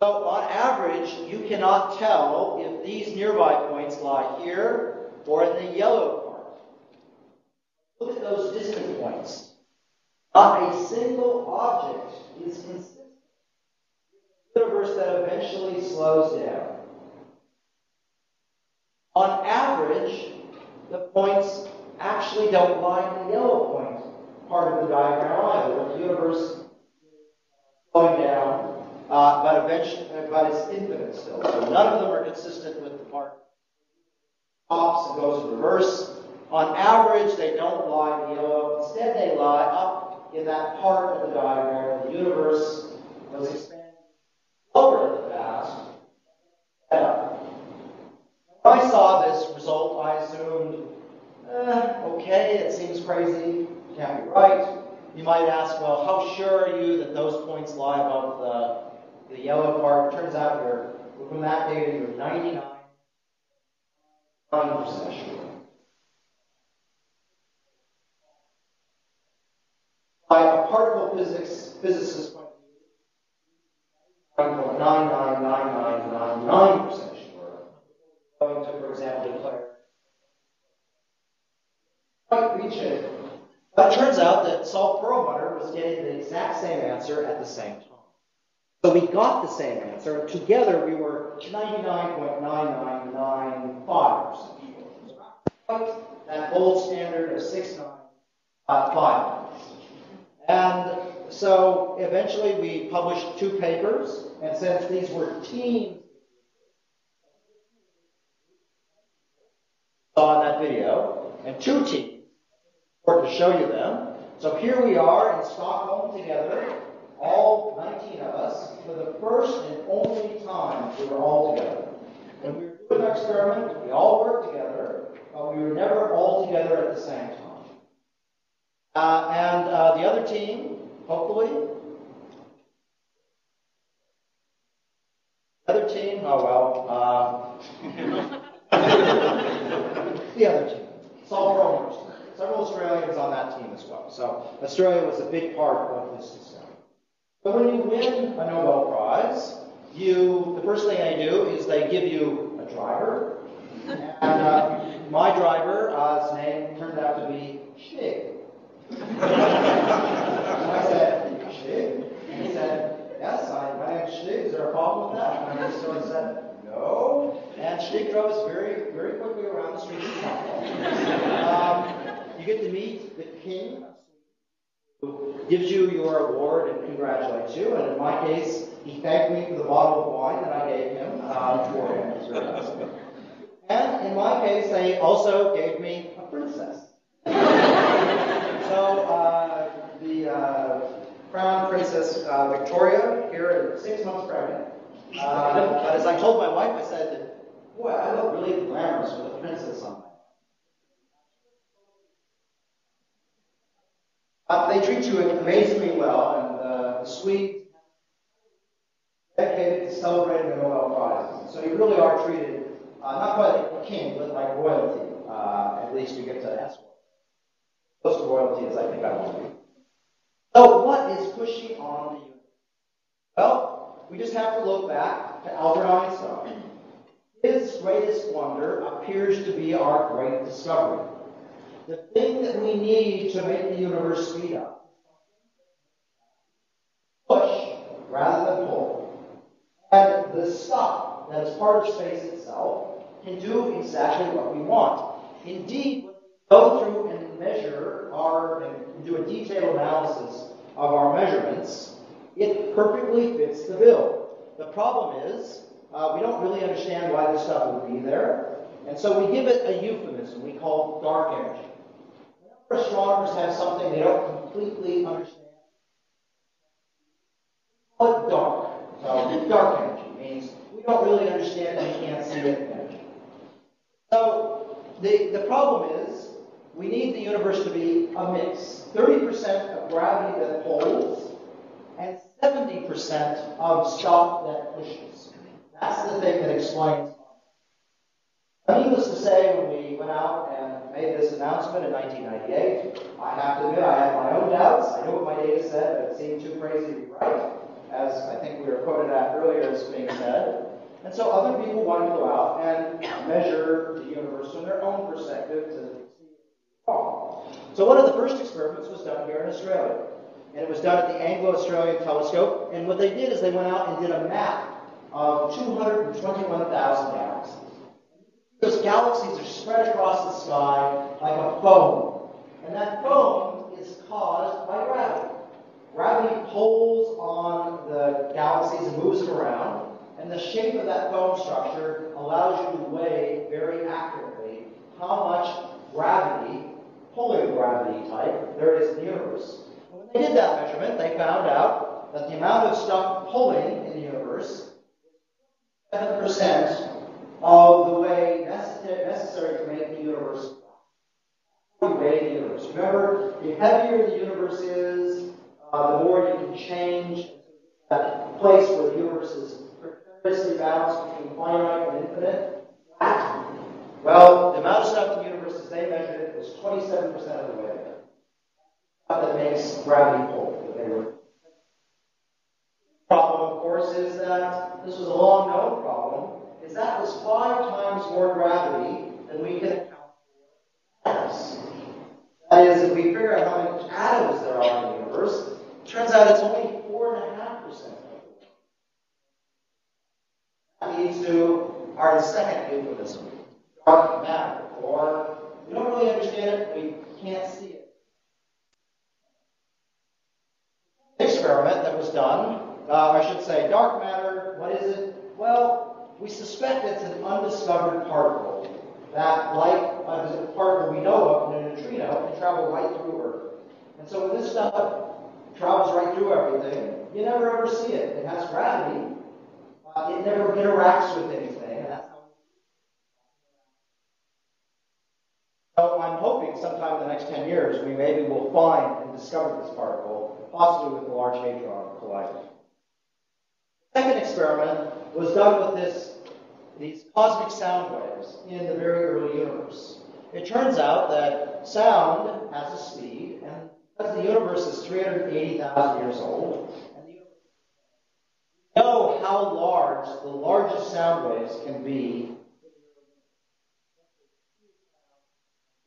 So on average, you cannot tell if these nearby points lie here or in the yellow part. Look at those distant points. Not a single object is consistent with a universe that eventually slows down. On average, the points actually don't lie in the yellow point part of the diagram either, where the universe is slowing down, but it's infinite still. So none of them are consistent with the part stops and goes in reverse. On average, they don't lie in the yellow. Instead, they lie up in that part of the diagram where the universe was expanding slower in the past. When I saw this result, I assumed, okay, it seems crazy. Can't be right. You might ask, well, how sure are you that those points lie above the yellow part? It turns out you're From that data, you're 99% sure. By a particle physicist's point of view, 99.99999% sure. Going to, for example, declare quite reach it. But it turns out that Saul Perlmutter was getting the exact same answer at the same time. So we got the same answer, and together we were 99.9995% sure. That gold standard of 695. And so eventually we published 2 papers, and since these were teams saw in that video, and 2 teams, to show you them. So here we are in Stockholm together, all 19 of us, for the first and only time we were all together. When we were doing our experiment, we all worked together, but we were never all together at the same time. And the other team, hopefully, the other team, the other team, Saul Perlmutter's team. Several Australians on that team as well. So Australia was a big part of this discussion. So when you win a Nobel Prize, the first thing they do is they give you a driver. And my driver's name turned out to be Stig. And I said, Stig? And he said, yes, my name's Stig. Is there a problem with that? And I just sort of said, no. And Stig drove us very, very quickly around the streets of Stockholm. You get to meet the king, who gives you your award and congratulates you. And in my case, he thanked me for the bottle of wine that I gave him for him. And in my case, they also gave me a princess. So the Crown Princess Victoria, here at 6 months pregnant. But as I told my wife, I said, boy, I look really glamorous with a princess on my. They treat you amazingly well, and the Swedes dedicated to celebrating the Nobel Prizes. So you really are treated not quite like a king, but like royalty. At least you get to ask for. Close to royalty as I think I want to be. So what is pushing on the universe? Well, we just have to look back to Albert Einstein. His greatest wonder appears to be our great discovery. The thing that we need to make the universe speed up. Push rather than pull. And the stuff that is part of space itself can do exactly what we want. Indeed, when we go through and measure and do a detailed analysis of our measurements, it perfectly fits the bill. The problem is, we don't really understand why this stuff would be there, and so we give it a euphemism we call dark energy. Whenever astronomers have something they don't completely understand, we call it dark. So dark energy means we don't really understand and we can't see it energy. So the problem is, we need the universe to be a mix. 30% of gravity that pulls, and 70% of stuff that pushes. That's the thing that explains. Needless to say, when we went out and made this announcement in 1998, I have to admit I had my own doubts. I knew what my data said, but it seemed too crazy to be right, as I think we were quoted at earlier as being said. And so other people wanted to go out and measure the universe from their own perspective to see wrong. So one of the first experiments was done here in Australia. And it was done at the Anglo-Australian Telescope. And what they did is they went out and did a map of 221,000 galaxies. Those galaxies are spread across the sky like a foam. And that foam is caused by gravity. Gravity pulls on the galaxies and moves them around. And the shape of that foam structure allows you to weigh very accurately how much gravity, polar gravity type, there is in the universe. And when they did that measurement, they found out that the amount of stuff pulling in the universe is 7% of the way necessary to make the universe weigh the universe. Remember, the heavier the universe is, the more you can change that place where the universe is prepared seriously balanced between finite and infinite? Flat. Well, the amount of stuff in the universe as they measured it was 27% of the way there. That makes gravity pull that they were. The problem, of course, is that this was a long known problem, is that was 5 times more gravity than we can account for atoms. That is, if we figure out how many atoms there are in the universe, it turns out it's only 4.5%. That leads to our second euphemism, dark matter, or we don't really understand it, we can't see it. Experiment that was done, I should say, dark matter, what is it? Well, we suspect it's an undiscovered particle that, like a particle we know of in a neutrino, can travel right through Earth. And so when this stuff travels right through everything, you never ever see it. It has gravity. It never interacts with anything. And that's how so I'm hoping sometime in the next 10 years we maybe will find and discover this particle, possibly with the Large Hadron Collider. The second experiment was done with these cosmic sound waves in the very early universe. It turns out that sound has a speed, and because the universe is 380,000 years old, and we know how large the largest sound waves can be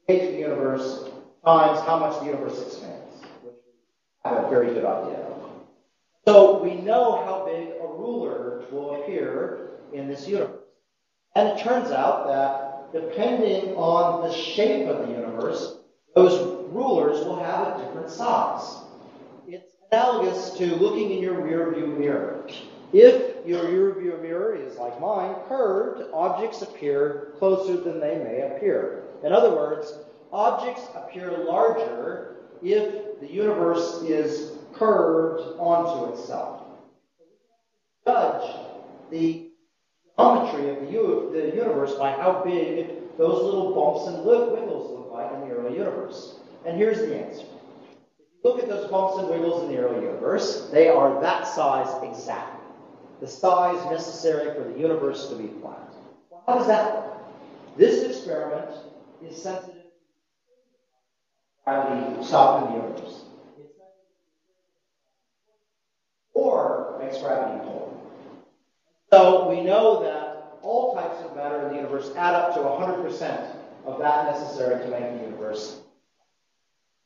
in the universe times how much the universe expands, which we have a very good idea of. So we know how big a ruler will appear in this universe. And it turns out that depending on the shape of the universe, those rulers will have a different size. It's analogous to looking in your rearview mirror. If your rearview mirror is, like mine, curved, objects appear closer than they may appear. In other words, objects appear larger if the universe is curved onto itself. Judge the geometry of the universe by how big those little bumps and wiggles look like in the early universe. And here's the answer. If you look at those bumps and wiggles in the early universe, they are that size exactly. The size necessary for the universe to be flat. Well, how does that work? This experiment is sensitive to gravity stopping the universe. Or makes gravity pull. So we know that all types of matter in the universe add up to 100% of that necessary to make the universe.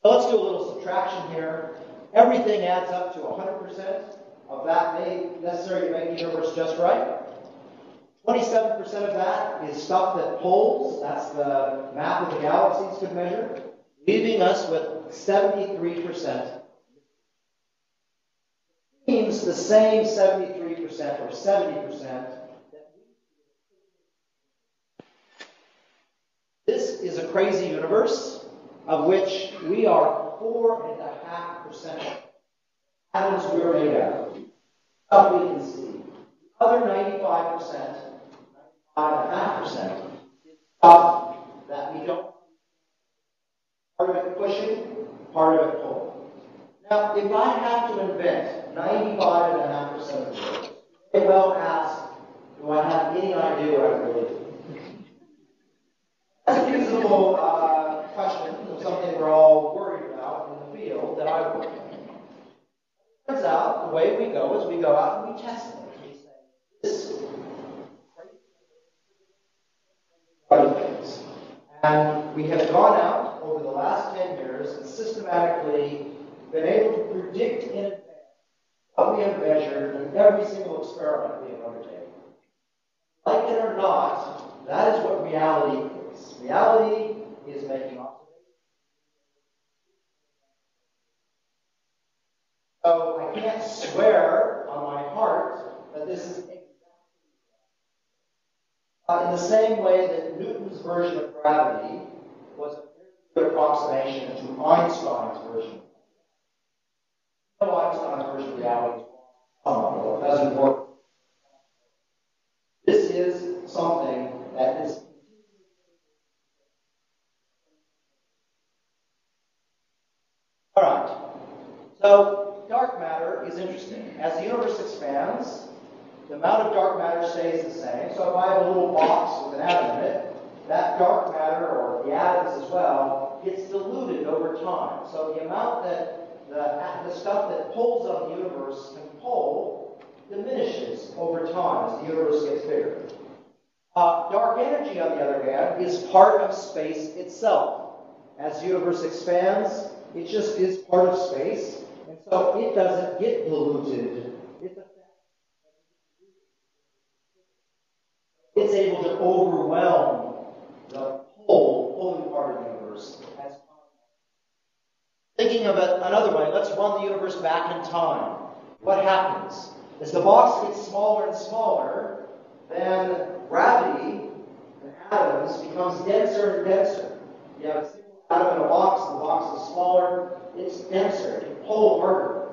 So let's do a little subtraction here. Everything adds up to 100% of that necessary to make the universe just right. 27% of that is stuff that pulls. That's the map of the galaxies could measure, leaving us with 73%. Means the same 73% or 70%. This is a crazy universe of which we are 4.5% atoms we are made out of. Stuff we can see. The other 95%, 95.5% is stuff that we don't. Part of it pushing, part of it pulling. Now, if I have to invent 95.5% of the universe, you may well ask, do I have any idea what I'm really doing? That's a reasonable question of something we're all worried about in the field that I work in. It turns out the way we go is we go out and we test things. We say, this is other things. And we have gone out over the last 10 years and systematically been able to predict in advance what we have measured in every single experiment we have undertaken. Like it or not, that is what reality is. Reality is making observations. So I can't swear on my heart that this is exactly in the same way that Newton's version of gravity was a good approximation to Einstein's version. No Einstein's version of reality it doesn't work. This is something that is all right. So dark matter is interesting. As the universe expands, the amount of dark matter stays the same. So if I have a little box with an atom in it, that dark matter, or the atoms as well, gets diluted over time. So the amount that the stuff that pulls on the universe can pull diminishes over time as the universe gets bigger. Dark energy, on the other hand, is part of space itself. As the universe expands, it just is part of space, and so it doesn't get diluted. It's able to overwhelm the whole part of the universe. Thinking of it another way, let's run the universe back in time. What happens? As the box gets smaller and smaller, then gravity and atoms becomes denser and denser. You have a single atom in a box, the box is smaller, it's denser, it can pull harder.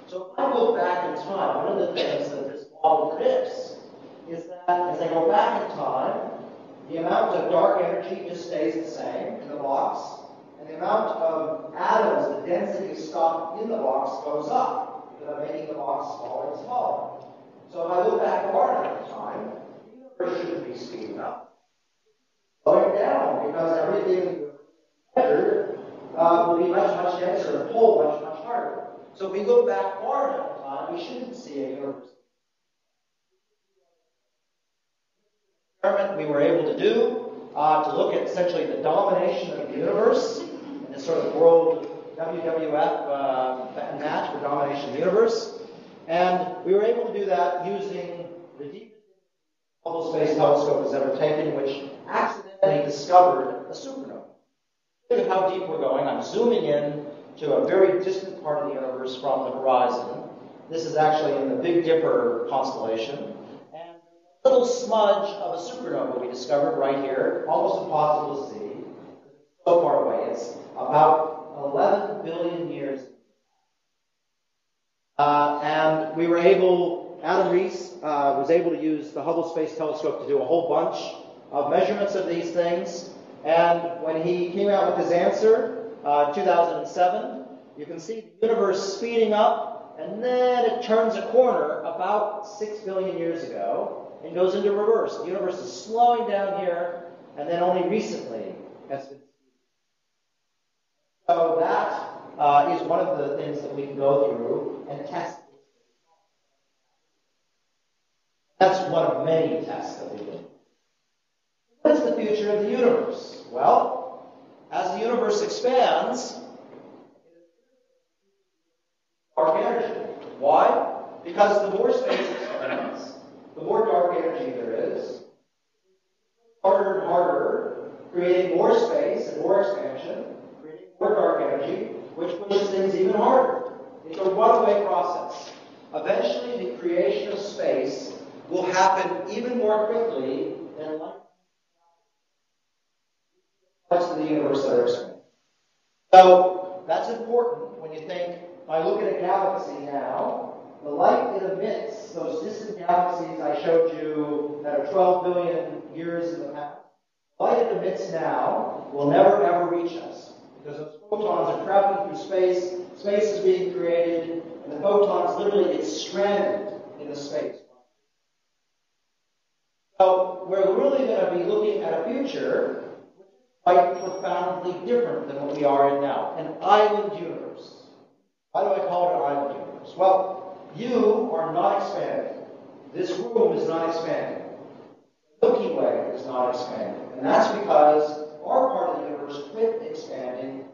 So if I go back in time, one of the things that this model predicts is that as I go back in time, the amount of dark energy just stays the same in the box, and the amount of atoms, the density of stuff in the box goes up, because I'm making the box smaller and smaller. So if I look back far enough in time, the universe shouldn't be speeding up. Slowing down, because everything measured will be much, much denser and pull much, much harder. So if we look back far enough in time, we shouldn't see a universe. Experiment we were able to do to look at essentially the domination of the universe in this sort of world WWF match for domination of the universe. And we were able to do that using the deepest Hubble Space Telescope has ever taken, which accidentally discovered a supernova. Look at how deep we're going. I'm zooming in to a very distant part of the universe from the horizon. This is actually in the Big Dipper constellation. And a little smudge of a supernova we discovered right here, almost impossible to see. It's so far away. It's about 11 billion years. And we were able, Riess was able to use the Hubble Space Telescope to do a whole bunch of measurements of these things. And when he came out with his answer, 2007, you can see the universe speeding up, and then it turns a corner about 6 billion years ago and goes into reverse. The universe is slowing down here, and then only recently has been. So that is one of the things that we can go through and test. That's one of many tests that we do. What is the future of the universe? Well, as the universe expands, dark energy. Why? Because the more space expands, the more dark energy there is, harder and harder, creating more space and more expansion, creating more dark energy, which pushes things even harder. It's a runaway process. Eventually, the creation of space will happen even more quickly than light. Parts of the universe that are expanding. So that's important when you think, if I look at a galaxy now, the light it emits, those distant galaxies I showed you that are 12 billion years in the past, the light it emits now will never ever reach us, because those photons are traveling through space, space is being created, and the photons literally get stranded in the space. So we're really going to be looking at a future quite profoundly different than what we are in now. An island universe. Why do I call it an island universe? Well, you are not expanding. This room is not expanding. The Milky Way is not expanding. And that's because our part of the universe quit expanding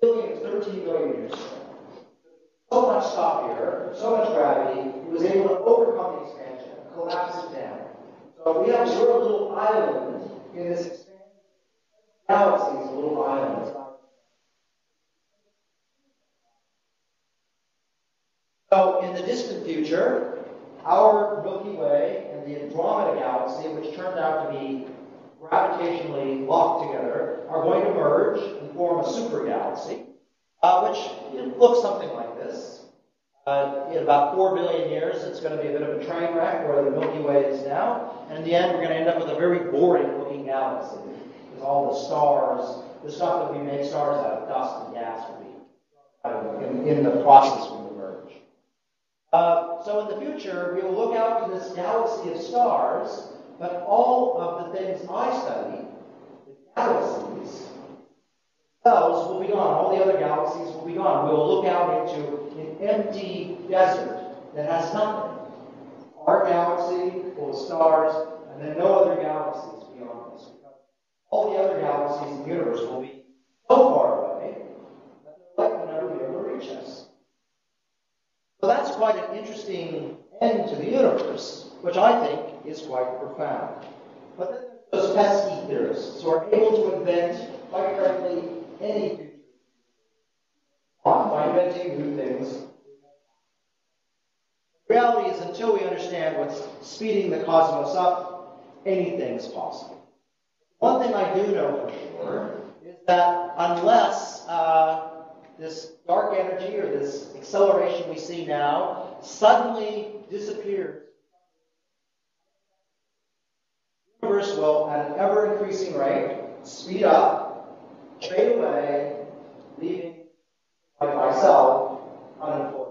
13 billion years ago. So much stuff here, so much gravity, it was able to overcome the expansion, collapse it down. So we're a little island in this expansion. Galaxy is a little island. So in the distant future, our Milky Way and the Andromeda Galaxy, which turned out to be gravitationally locked together, are going to merge and form a supergalaxy, which looks something like this. In about 4 billion years, it's going to be a bit of a train wreck where the Milky Way is now, and in the end, we're going to end up with a very boring-looking galaxy. All the stars, the stuff that we make stars out of, dust and gas, will be in the process when we merge. So in the future, we will look out to this galaxy of stars, but all of the things I study, the galaxies themselves, will be gone. All the other galaxies will be gone. We will look out into an empty desert that has nothing. Our galaxy full of stars, and then no other galaxies beyond us. All the other galaxies in the universe will be so far away that the light will never be able to reach us. So that's quite an interesting end to the universe, which I think is quite profound. But then there's those pesky theorists who are able to invent, quite frankly, any future by inventing new things. The reality is, until we understand what's speeding the cosmos up, anything's possible. One thing I do know for sure is that unless this dark energy or this acceleration we see now suddenly disappears, the universe will, at an ever-increasing rate, speed up, fade away, leaving, like myself, unemployed.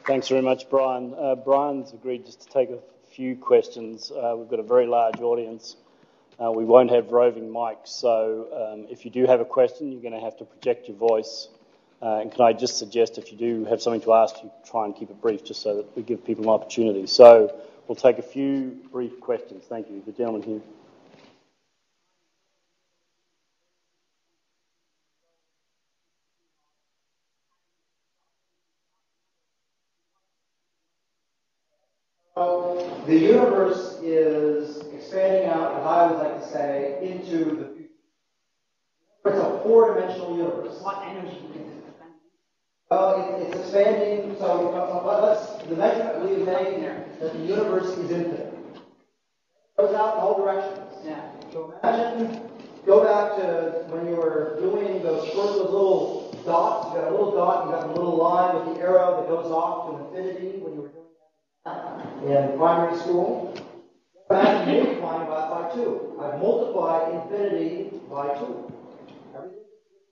Thanks very much, Brian. Brian's agreed just to take a few questions. We've got a very large audience. We won't have roving mics, so if you do have a question, you're going to have to project your voice. And can I just suggest, if you do have something to ask, you try and keep it brief, just so that we give people an opportunity. So we'll take a few brief questions. Thank you. The gentleman here. The universe is expanding out, as I always like to say, into the future. It's a four-dimensional universe. What energy is it? It's expanding, so the measurement we've made that the universe is infinite. It goes out in all directions. Yeah. So imagine, go back to when you were doing those little dots. You got a little dot, you got a little line with the arrow that goes off to infinity when you were doing in primary school. Imagine multiplying that by 2. I've multiplied infinity by 2. Everything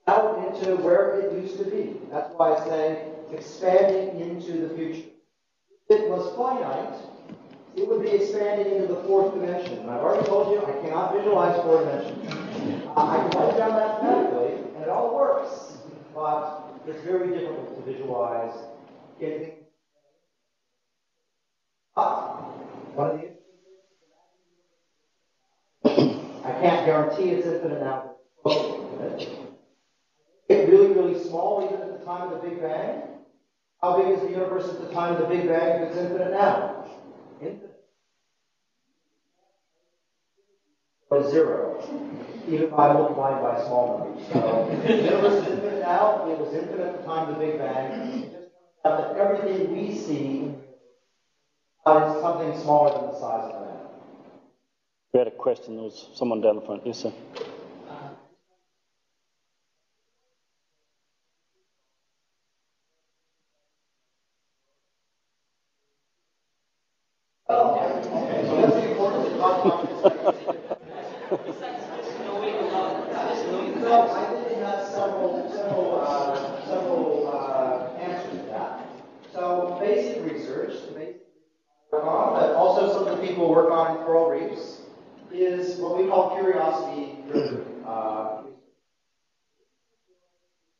out into where it used to be. That's why I say it's expanding into the future. If it was finite, it would be expanding into the fourth dimension. And I've already told you I cannot visualize 4 dimensions. I can write it down mathematically, and it all works. But it's very difficult to visualize anything. One of the I can't guarantee it's infinite now. It's really, really small even at the time of the Big Bang. How big is the universe at the time of the Big Bang if it's infinite now? Infinite. Or 0. Even by multiplying by small numbers. So the universe is infinite now. It was infinite at the time of the Big Bang. It just turns out that everything we see is something smaller than the size of that. We had a question. There was someone down the front. Yes, sir. Okay, so that's the importance of cosmological So I think it has several answers to that. So basic research, but also some of the people who work on coral reefs, is what we call curiosity-driven research.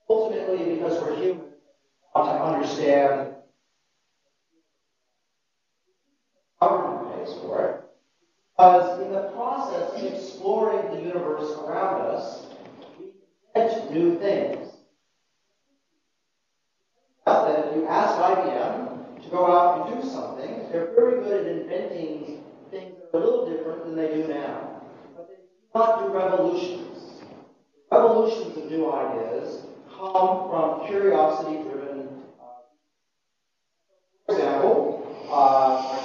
Ultimately, because we're human, we want to understand government pays for it. Because in the process of exploring the universe around us, we invent new things. Now that if you ask IBM to go out and do something, they're very good at inventing things that are a little different than they do now. But they do not do revolutions. Revolutions of new ideas come from curiosity-driven. For example, I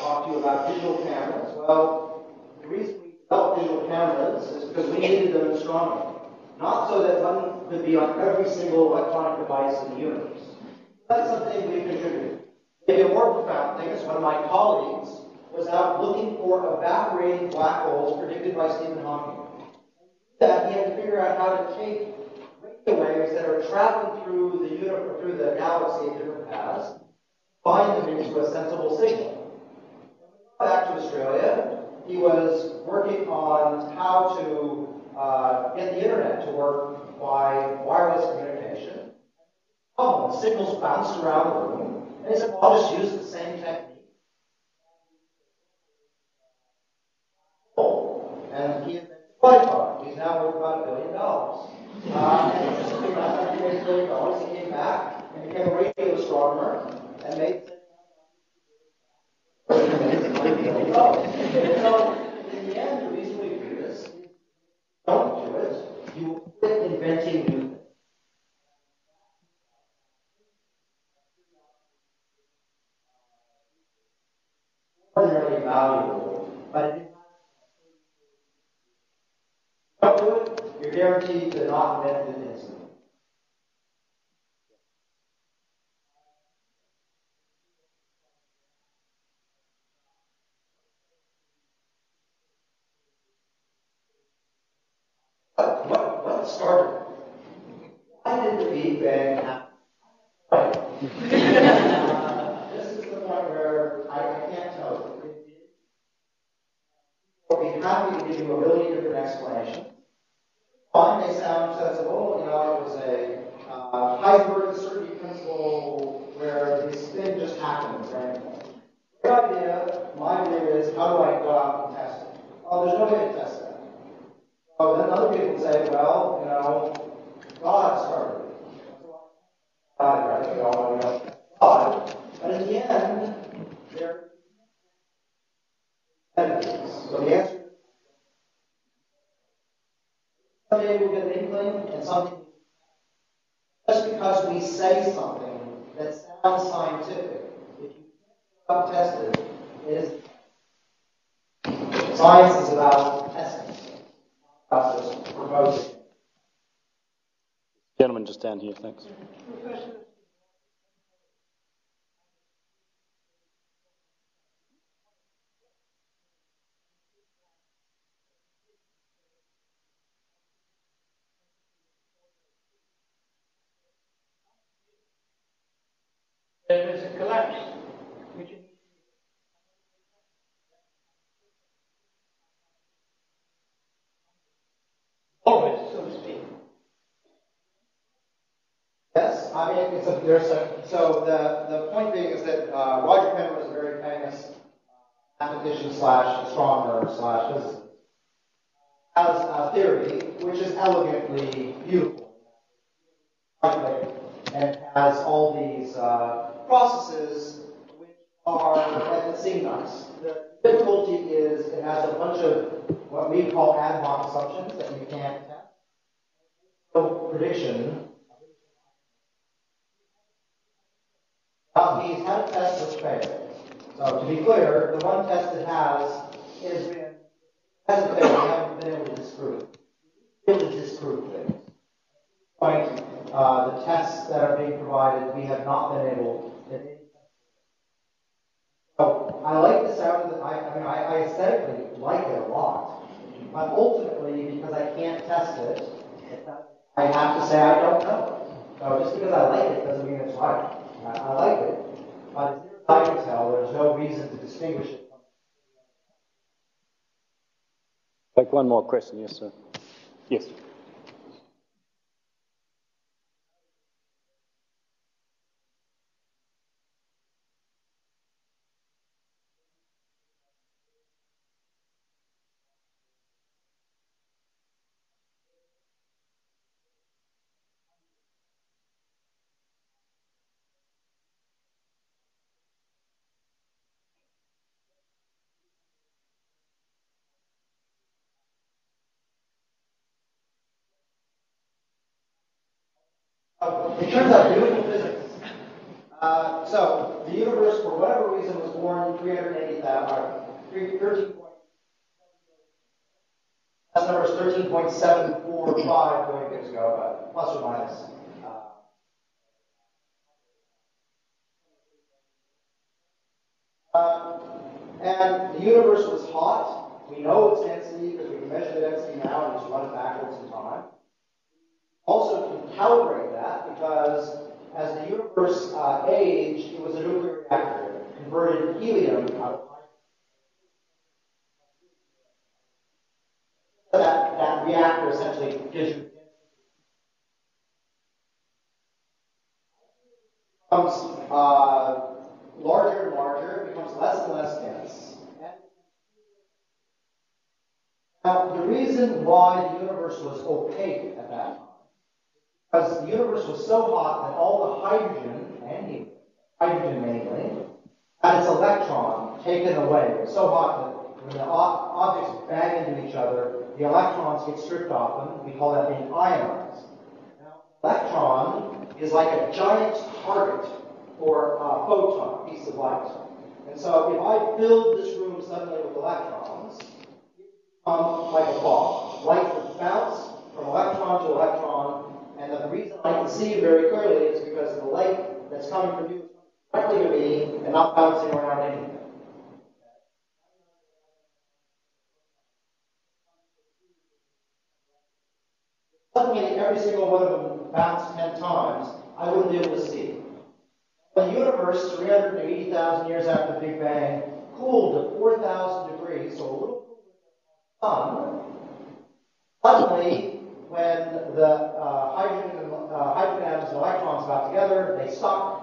talked to you about digital cameras. Well, the reason we developed digital cameras is because we needed them in astronomy. Not so that when could be on every single electronic device in the universe. That's something we've contributed. Maybe a more profound thing is one of my colleagues was out looking for evaporating black holes predicted by Stephen Hawking. That he had to figure out how to take radio waves that are traveling through the universe, through the galaxy at different paths, bind them into a sensible signal. Back to Australia, he was working on how to get the internet to work by wireless communication. The signals bounced around the room, and he said, well, I'll just use the same technique. And he invented Wi-Fi. He's now worth about $1 billion. And interestingly enough, after he made $1 billion, he came back and became a radio astronomer and made so, in the end, the reason we do this is don't do it. You will quit inventing new things. Ordinarily valuable, but if you don't do it, you're guaranteed to not invent it instantly. What started? Why did the Big Bang happen? This is the point where I can't tell you. I'll be happy to give you a million different explanations. One, they sound sensible. You know, it was a Heisenberg uncertainty principle where the spin just happens randomly. The idea, my view is, how do I go out and test it? Oh, there's no way to test that. So then other people say, well, you know, God started it. Right? You know, God. But in the end, there are so the answer is someday we'll get an inkling and something. Just because we say something that sounds scientific, if you can't test it, it is. Science is about testing, not just proposing. Gentleman just down here, thanks. There is a collapse, which is always, so to speak. Yes, I mean, so the point being is that Roger Penrose was a very famous mathematician slash astronomer slash physicist, has a theory which is elegantly beautiful, and has all these processes which that seem nice. The difficulty is it has a bunch of what we call ad hoc assumptions that you can't test. So prediction. He's had a test which failed. So to be clear, the one test it hasn't failed. We haven't been able to disprove it. Able to disprove things. Point, the tests that are being provided, we have not been able to. So I like the sound of it. I aesthetically like it a lot, but ultimately, because I can't test it, I have to say I don't know. So just because I like it doesn't mean it's right. I like it, but as I can tell, there's no reason to distinguish it from. Take one more question, yes, sir. Yes. It turns out beautiful physics. So the universe, for whatever reason, was born 13. That's number 13.745 billion years ago, but plus or minus. And the universe was hot. We know its density because we can measure the density now and just run it backwards in time. Also can calibrate that because as the universe aged, it was a nuclear reactor. It converted helium out of that reactor essentially gives you becomes larger and larger, it becomes less and less dense. Now, the reason why the universe was opaque at that time, because the universe was so hot that all the hydrogen and helium, hydrogen mainly, had its electron taken away. It was so hot that when the objects bang into each other, the electrons get stripped off them. We call that being ionized. Now, electron is like a giant target for a photon, a piece of light. And so if I filled this room suddenly with electrons, it would become like a ball. Light would bounce from electron to electron, and the reason I can see you very clearly is because the light that's coming from you is directly to me and not bouncing around anything. Suddenly, every single one of them bounced 10 times, I wouldn't be able to see. The universe, 380,000 years after the Big Bang, cooled to 4,000 degrees, so a little cooler than the sun. Suddenly, when the hydrogen atoms and electrons got together, they stopped.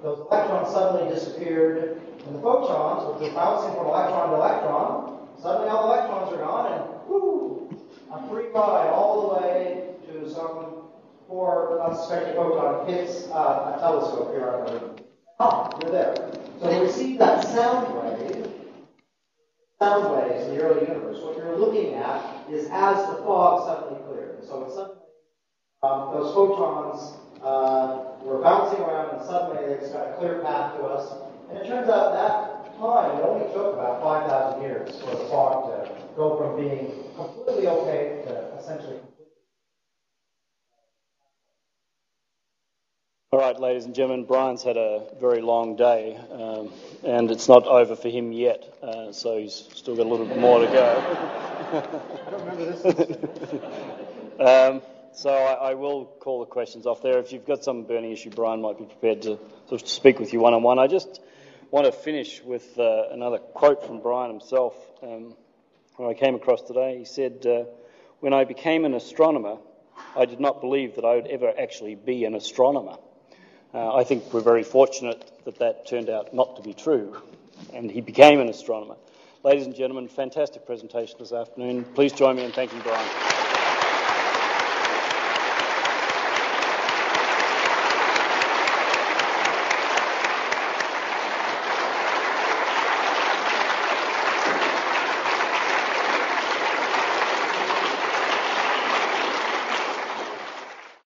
Those electrons suddenly disappeared, and the photons, which were bouncing from electron to electron, suddenly all the electrons are gone, and whoo, a free ride all the way to some poor unsuspecting photon hits a telescope here on Earth. Oh, you're there. So you receive that sound waves in the early universe. What you're looking at is as the fog suddenly cleared. So it's suddenly those photons were bouncing around, and suddenly they just got a clear path to us. And it turns out that time, it only took about 5,000 years for the fog to go from being completely opaque to essentially completely. All right, ladies and gentlemen, Brian's had a very long day, and it's not over for him yet, so he's still got a little bit more to go. I don't remember this. So I will call the questions off there. If you've got some burning issue, Brian might be prepared to sort of speak with you one-on-one. I just want to finish with another quote from Brian himself. When I came across today, he said, "When I became an astronomer, I did not believe that I would ever actually be an astronomer." I think we're very fortunate that that turned out not to be true, and he became an astronomer. Ladies and gentlemen, fantastic presentation this afternoon. Please join me in thanking Brian.